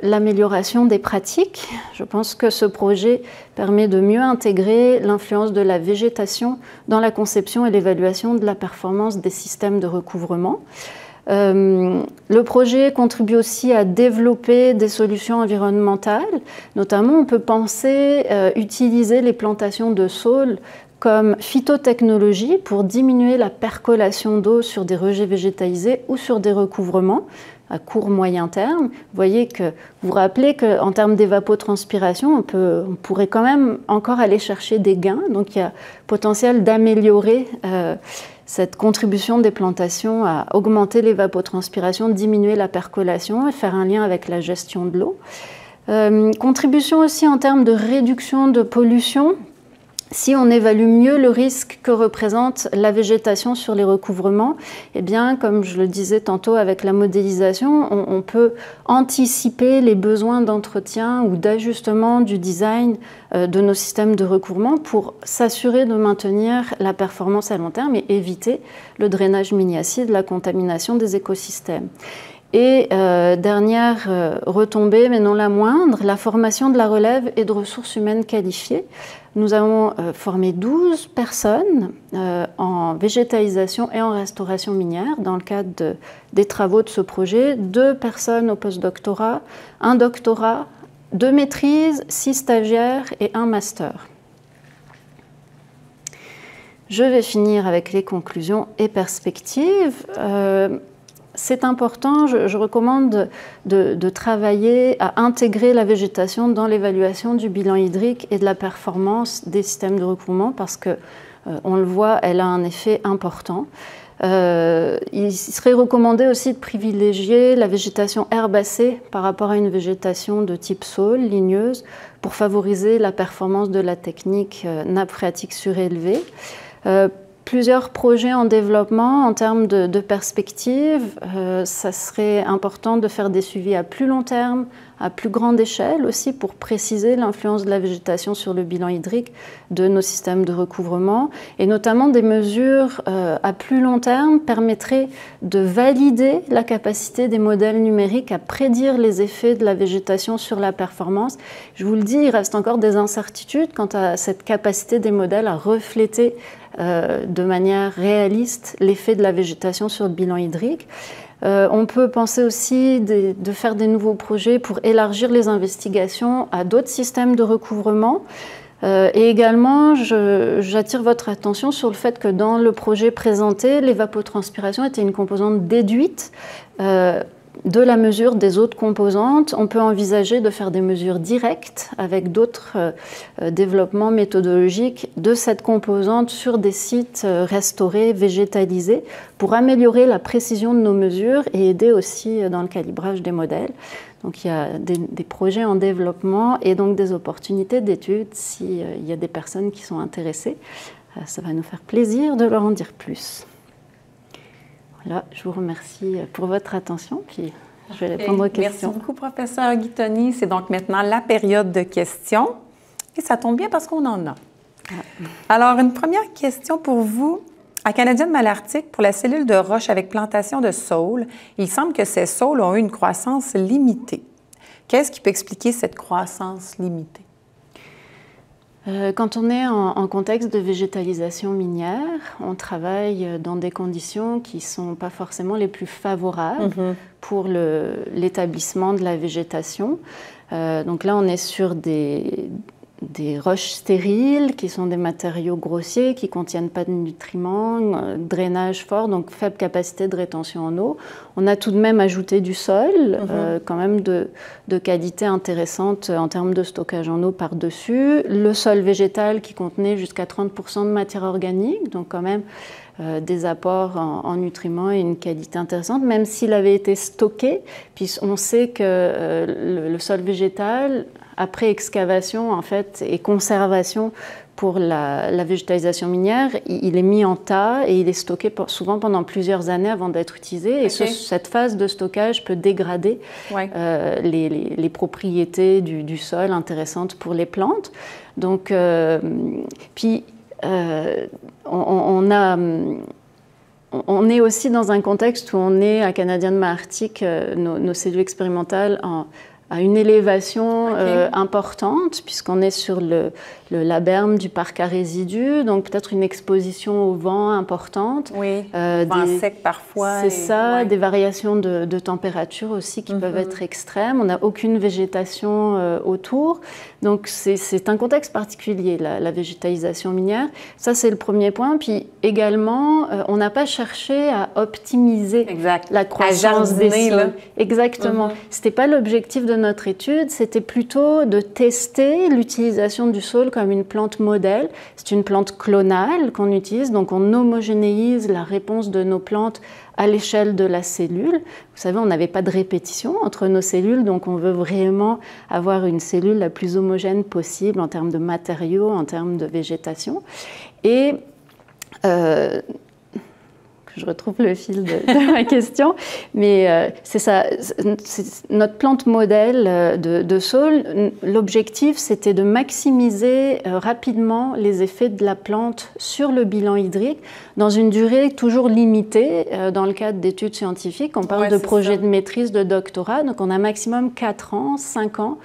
[SPEAKER 2] l'amélioration des pratiques. Je pense que ce projet permet de mieux intégrer l'influence de la végétation dans la conception et l'évaluation de la performance des systèmes de recouvrement. Le projet contribue aussi à développer des solutions environnementales. Notamment, on peut penser utiliser les plantations de saules comme phytotechnologie pour diminuer la percolation d'eau sur des rejets végétalisés ou sur des recouvrements à court moyen terme. Vous voyez que vous vous rappelez qu'en termes d'évapotranspiration, on pourrait quand même encore aller chercher des gains. Donc il y a potentiel d'améliorer cette contribution des plantations à augmenter l'évapotranspiration, diminuer la percolation et faire un lien avec la gestion de l'eau. Contribution aussi en termes de réduction de pollution. si on évalue mieux le risque que représente la végétation sur les recouvrements, eh bien, comme je le disais tantôt avec la modélisation, on peut anticiper les besoins d'entretien ou d'ajustement du design de nos systèmes de recouvrement pour s'assurer de maintenir la performance à long terme et éviter le drainage mini-acide, la contamination des écosystèmes. Et dernière retombée, mais non la moindre, la formation de la relève et de ressources humaines qualifiées. Nous avons formé 12 personnes en végétalisation et en restauration minière dans le cadre des travaux de ce projet. 2 personnes au postdoctorat, 1 doctorat, 2 maîtrises, 6 stagiaires et 1 master. Je vais finir avec les conclusions et perspectives. C'est important, je recommande de travailler à intégrer la végétation dans l'évaluation du bilan hydrique et de la performance des systèmes de recouvrement parce que, on le voit, elle a un effet important. Il serait recommandé aussi de privilégier la végétation herbacée par rapport à une végétation de type saule, ligneuse, pour favoriser la performance de la technique nappe phréatique surélevée. Plusieurs projets en développement en termes de perspective. Ça serait important de faire des suivis à plus long terme, à plus grande échelle aussi pour préciser l'influence de la végétation sur le bilan hydrique de nos systèmes de recouvrement. Et notamment des mesures à plus long terme permettraient de valider la capacité des modèles numériques à prédire les effets de la végétation sur la performance. Je vous le dis, il reste encore des incertitudes quant à cette capacité des modèles à refléter de manière réaliste l'effet de la végétation sur le bilan hydrique. On peut penser aussi de faire des nouveaux projets pour élargir les investigations à d'autres systèmes de recouvrement. Et également, j'attire votre attention sur le fait que dans le projet présenté, l'évapotranspiration était une composante déduite de la mesure des autres composantes. On peut envisager de faire des mesures directes avec d'autres développements méthodologiques de cette composante sur des sites restaurés, végétalisés, pour améliorer la précision de nos mesures et aider aussi dans le calibrage des modèles. Donc il y a des projets en développement et donc des opportunités d'études s'il y a des personnes qui sont intéressées. Ça va nous faire plaisir de leur en dire plus. Voilà, je vous remercie pour votre attention, puis je vais répondre aux questions.
[SPEAKER 1] Merci beaucoup, professeur Guitoni. C'est donc maintenant la période de questions. Et ça tombe bien parce qu'on en a. Alors, une première question pour vous. À Canadienne Malartic, pour la cellule de roche avec plantation de saules, il semble que ces saules ont eu une croissance limitée. Qu'est-ce qui peut expliquer cette croissance limitée?
[SPEAKER 2] Quand on est en contexte de végétalisation minière, on travaille dans des conditions qui ne sont pas forcément les plus favorables pour l'établissement de la végétation. Donc là, on est sur des roches stériles qui sont des matériaux grossiers, qui ne contiennent pas de nutriments, drainage fort, donc faible capacité de rétention en eau. On a tout de même ajouté du sol, quand même de qualité intéressante en termes de stockage en eau par-dessus. Le sol végétal qui contenait jusqu'à 30% de matière organique, donc quand même des apports en nutriments et une qualité intéressante, même s'il avait été stocké. Puis on sait que le sol végétal, après excavation en fait, et conservation pour la végétalisation minière, il est mis en tas et il est stocké souvent pendant plusieurs années avant d'être utilisé. Et cette phase de stockage peut dégrader les propriétés du sol intéressantes pour les plantes. Donc, on est aussi dans un contexte où on est à Canadienne Malartic, nos cellules expérimentales à une élévation importante, puisqu'on est sur le laberme du parc à résidus, donc peut-être une exposition au vent importante.
[SPEAKER 1] Oui, vent sec parfois.
[SPEAKER 2] C'est ça, des variations de température aussi qui peuvent être extrêmes. On n'a aucune végétation autour. Donc c'est un contexte particulier, la végétalisation minière. Ça, c'est le premier point. Puis également, on n'a pas cherché à optimiser la croissance des sols. Exactement. C'était pas l'objectif de notre étude, c'était plutôt de tester l'utilisation du sol comme une plante modèle. C'est une plante clonale qu'on utilise, donc on homogénéise la réponse de nos plantes à l'échelle de la cellule. Vous savez, on n'avait pas de répétition entre nos cellules, donc on veut vraiment avoir une cellule la plus homogène possible en termes de matériaux, en termes de végétation. Et je retrouve le fil de ma question, mais c'est ça, c'est notre plante modèle de sol. L'objectif, c'était de maximiser rapidement les effets de la plante sur le bilan hydrique dans une durée toujours limitée. Dans le cadre d'études scientifiques, on parle de projets de maîtrise, de doctorat, donc on a maximum 4 ans, 5 ans.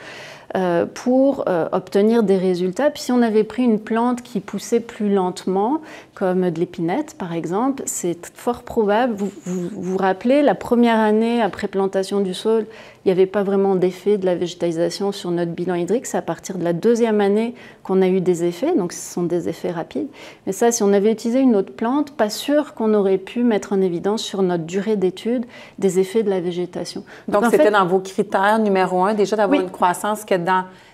[SPEAKER 2] Pour obtenir des résultats. Puis si on avait pris une plante qui poussait plus lentement, comme de l'épinette par exemple, c'est fort probable, vous rappelez, la première année après plantation du sol, il n'y avait pas vraiment d'effet de la végétalisation sur notre bilan hydrique. C'est à partir de la deuxième année qu'on a eu des effets, donc ce sont des effets rapides. Mais ça, si on avait utilisé une autre plante, pas sûr qu'on aurait pu mettre en évidence sur notre durée d'étude des effets de la végétation.
[SPEAKER 1] Donc c'était dans vos critères numéro 1, déjà d'avoir une croissance que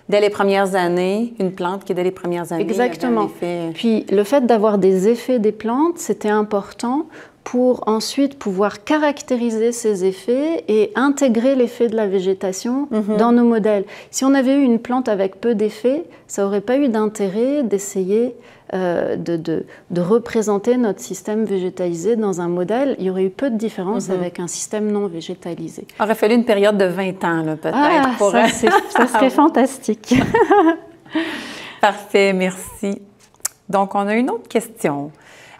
[SPEAKER 1] dès les premières années, une plante qui dès les premières années...
[SPEAKER 2] Exactement. Puis le fait d'avoir des effets des plantes, c'était important pour ensuite pouvoir caractériser ces effets et intégrer l'effet de la végétation dans nos modèles. Si on avait eu une plante avec peu d'effets, ça n'aurait pas eu d'intérêt d'essayer de représenter notre système végétalisé dans un modèle. Il y aurait eu peu de différence avec un système non végétalisé.
[SPEAKER 1] Il aurait fallu une période de 20 ans, peut-être.
[SPEAKER 2] Ça serait fantastique.
[SPEAKER 1] Parfait, merci. Donc, on a une autre question.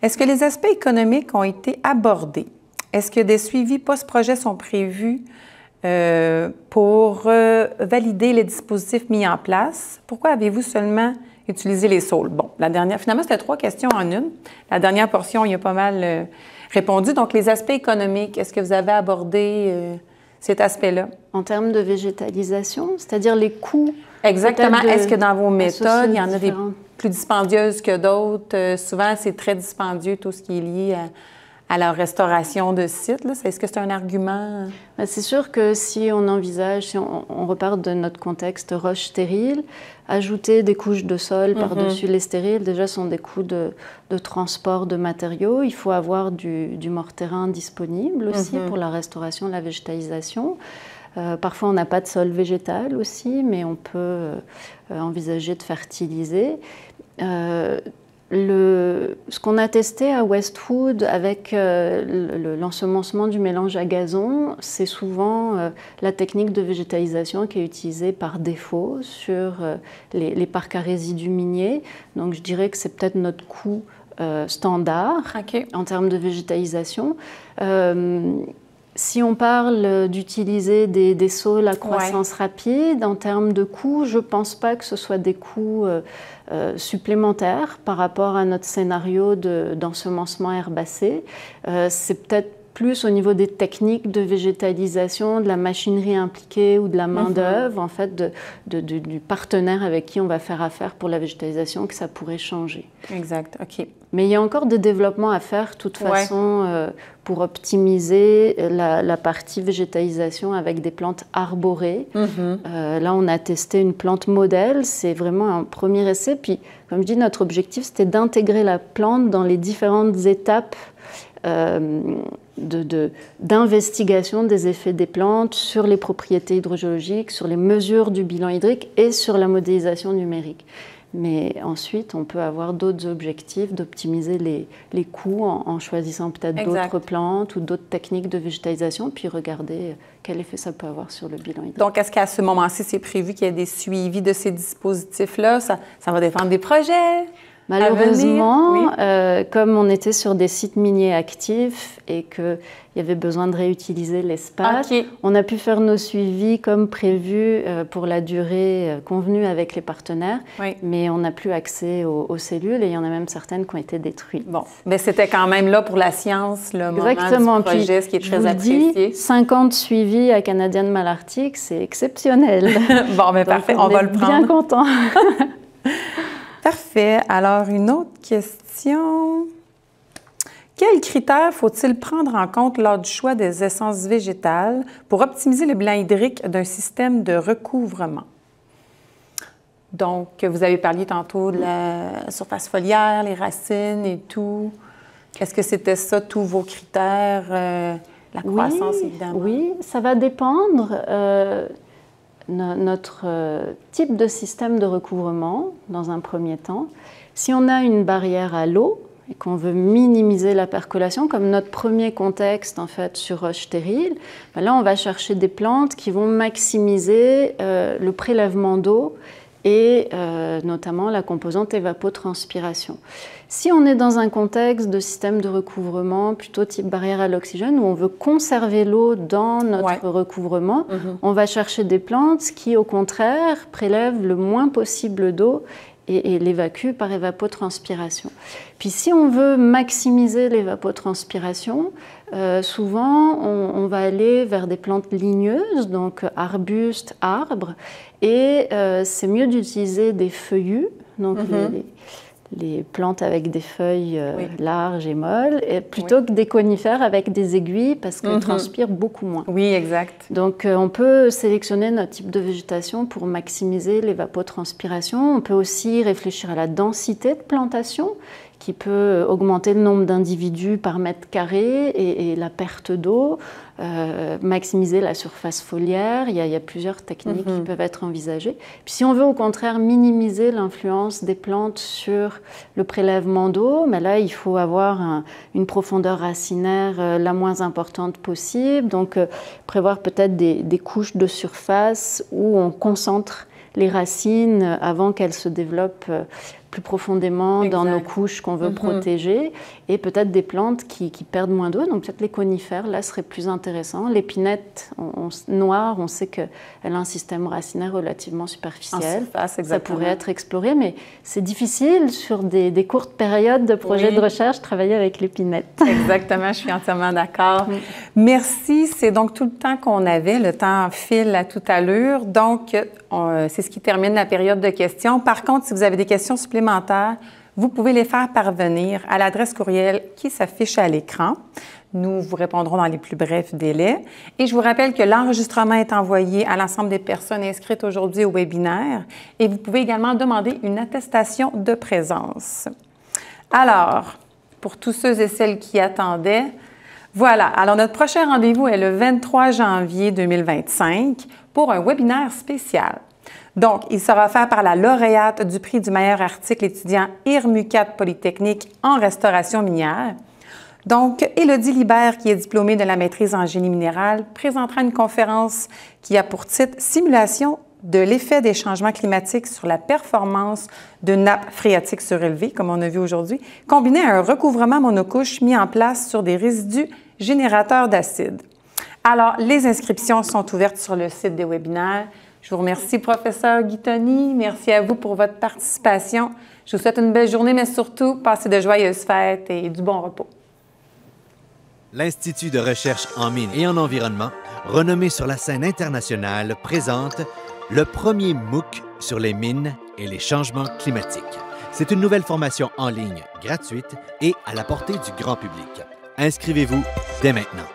[SPEAKER 1] Est-ce que les aspects économiques ont été abordés? Est-ce que des suivis post-projet sont prévus pour valider les dispositifs mis en place? Pourquoi avez-vous seulement utilisé les saules? Bon, finalement, c'était 3 questions en une. La dernière portion, il y a pas mal répondu. Donc, les aspects économiques, est-ce que vous avez abordé cet aspect-là?
[SPEAKER 2] En termes de végétalisation, c'est-à-dire les coûts?
[SPEAKER 1] Exactement. Est-ce que dans vos méthodes, il y en a des plus dispendieuses que d'autres? Souvent, c'est très dispendieux, tout ce qui est lié à la restauration de sites. Est-ce que c'est un argument?
[SPEAKER 2] C'est sûr que si on envisage, si on repart de notre contexte roche stérile, ajouter des couches de sol par-dessus les stériles, déjà, sont des coûts de transport de matériaux. Il faut avoir du mortérin disponible aussi pour la restauration, la végétalisation. Parfois, on n'a pas de sol végétal aussi, mais on peut envisager de fertiliser. Ce qu'on a testé à Westwood avec l'ensemencement du mélange à gazon, c'est souvent la technique de végétalisation qui est utilisée par défaut sur les parcs à résidus miniers. Donc, je dirais que c'est peut-être notre coût standard en termes de végétalisation. Si on parle d'utiliser des saules à croissance rapide, en termes de coûts, je ne pense pas que ce soit des coûts supplémentaires par rapport à notre scénario d'ensemencement herbacé. C'est peut-être plus au niveau des techniques de végétalisation, de la machinerie impliquée ou de la main-d'œuvre, en fait, du partenaire avec qui on va faire affaire pour la végétalisation, que ça pourrait changer.
[SPEAKER 1] Exact, OK.
[SPEAKER 2] Mais il y a encore des développements à faire, de toute façon, pour optimiser la partie végétalisation avec des plantes arborées. Là, on a testé une plante modèle, c'est vraiment un premier essai. Puis, comme je dis, notre objectif, c'était d'intégrer la plante dans les différentes étapes d'investigation des effets des plantes sur les propriétés hydrogéologiques, sur les mesures du bilan hydrique et sur la modélisation numérique. Mais ensuite, on peut avoir d'autres objectifs, d'optimiser les coûts en choisissant peut-être d'autres plantes ou d'autres techniques de végétalisation, puis regarder quel effet ça peut avoir sur le bilan hydrique.
[SPEAKER 1] Donc, est-ce qu'à ce moment-ci, c'est prévu qu'il y ait des suivis de ces dispositifs-là? Ça va dépendre des projets?
[SPEAKER 2] Malheureusement, comme on était sur des sites miniers actifs et qu'il y avait besoin de réutiliser l'espace, on a pu faire nos suivis comme prévu pour la durée convenue avec les partenaires, mais on n'a plus accès aux cellules et il y en a même certaines qui ont été détruites.
[SPEAKER 1] Bon, mais c'était quand même là pour la science, le moment du projet, ce qui est très apprécié.
[SPEAKER 2] 50 suivis à Canadian Malartic, c'est exceptionnel.
[SPEAKER 1] Bon, mais parfait, on va le prendre.
[SPEAKER 2] Bien content.
[SPEAKER 1] Parfait. Alors, une autre question. quels critères faut-il prendre en compte lors du choix des essences végétales pour optimiser le bilan hydrique d'un système de recouvrement? Donc, vous avez parlé tantôt de la surface foliaire, les racines et tout. Est-ce que c'était ça, tous vos critères? La croissance,
[SPEAKER 2] oui,
[SPEAKER 1] évidemment.
[SPEAKER 2] Oui, ça va dépendre. Notre type de système de recouvrement, dans un premier temps. Si on a une barrière à l'eau et qu'on veut minimiser la percolation, comme notre premier contexte en fait sur roche stérile, ben là on va chercher des plantes qui vont maximiser le prélèvement d'eau et notamment la composante évapotranspiration. Si on est dans un contexte de système de recouvrement plutôt type barrière à l'oxygène, où on veut conserver l'eau dans notre recouvrement, on va chercher des plantes qui, au contraire, prélèvent le moins possible d'eau et l'évacue par évapotranspiration. Puis si on veut maximiser l'évapotranspiration, souvent on va aller vers des plantes ligneuses, donc arbustes, arbres, et c'est mieux d'utiliser des feuillus, donc les plantes avec des feuilles larges et molles, et plutôt que des conifères avec des aiguilles parce qu'elles transpirent beaucoup moins.
[SPEAKER 1] Oui, exact.
[SPEAKER 2] Donc on peut sélectionner notre type de végétation pour maximiser l'évapotranspiration. On peut aussi réfléchir à la densité de plantation qui peut augmenter le nombre d'individus par mètre carré et la perte d'eau, maximiser la surface foliaire. Il y a plusieurs techniques qui peuvent être envisagées. Puis si on veut au contraire minimiser l'influence des plantes sur le prélèvement d'eau, mais là il faut avoir une profondeur racinaire la moins importante possible. Donc prévoir peut-être des couches de surface où on concentre les racines avant qu'elles se développent plus profondément dans nos couches qu'on veut protéger, et peut-être des plantes qui perdent moins d'eau, donc peut-être les conifères, là, serait plus intéressant. L'épinette noire, on sait qu'elle a un système racinaire relativement superficiel. Ça pourrait être exploré, mais c'est difficile sur des courtes périodes de projets de recherche travailler avec l'épinette.
[SPEAKER 1] Exactement, je suis entièrement d'accord. Merci, c'est donc tout le temps qu'on avait. Le temps file à toute allure, donc c'est ce qui termine la période de questions. Par contre, si vous avez des questions supplémentaires, vous pouvez les faire parvenir à l'adresse courriel qui s'affiche à l'écran. Nous vous répondrons dans les plus brefs délais. Et je vous rappelle que l'enregistrement est envoyé à l'ensemble des personnes inscrites aujourd'hui au webinaire et vous pouvez également demander une attestation de présence. Alors, pour tous ceux et celles qui attendaient, voilà. Alors, notre prochain rendez-vous est le 23 janvier 2025 pour un webinaire spécial. Donc, il sera fait par la lauréate du prix du meilleur article étudiant IRMUCAT Polytechnique en restauration minière. Donc, Élodie Libert, qui est diplômée de la maîtrise en génie minéral, présentera une conférence qui a pour titre « Simulation de l'effet des changements climatiques sur la performance de nappes phréatiques surélevées », comme on a vu aujourd'hui, combiné à un recouvrement monocouche mis en place sur des résidus générateurs d'acide. Alors, les inscriptions sont ouvertes sur le site des webinaires. Je vous remercie, professeur Guitoni. Merci à vous pour votre participation. Je vous souhaite une belle journée, mais surtout, passez de joyeuses fêtes et du bon repos.
[SPEAKER 3] L'Institut de recherche en mines et en environnement, renommé sur la scène internationale, présente le premier MOOC sur les mines et les changements climatiques. C'est une nouvelle formation en ligne, gratuite et à la portée du grand public. Inscrivez-vous dès maintenant.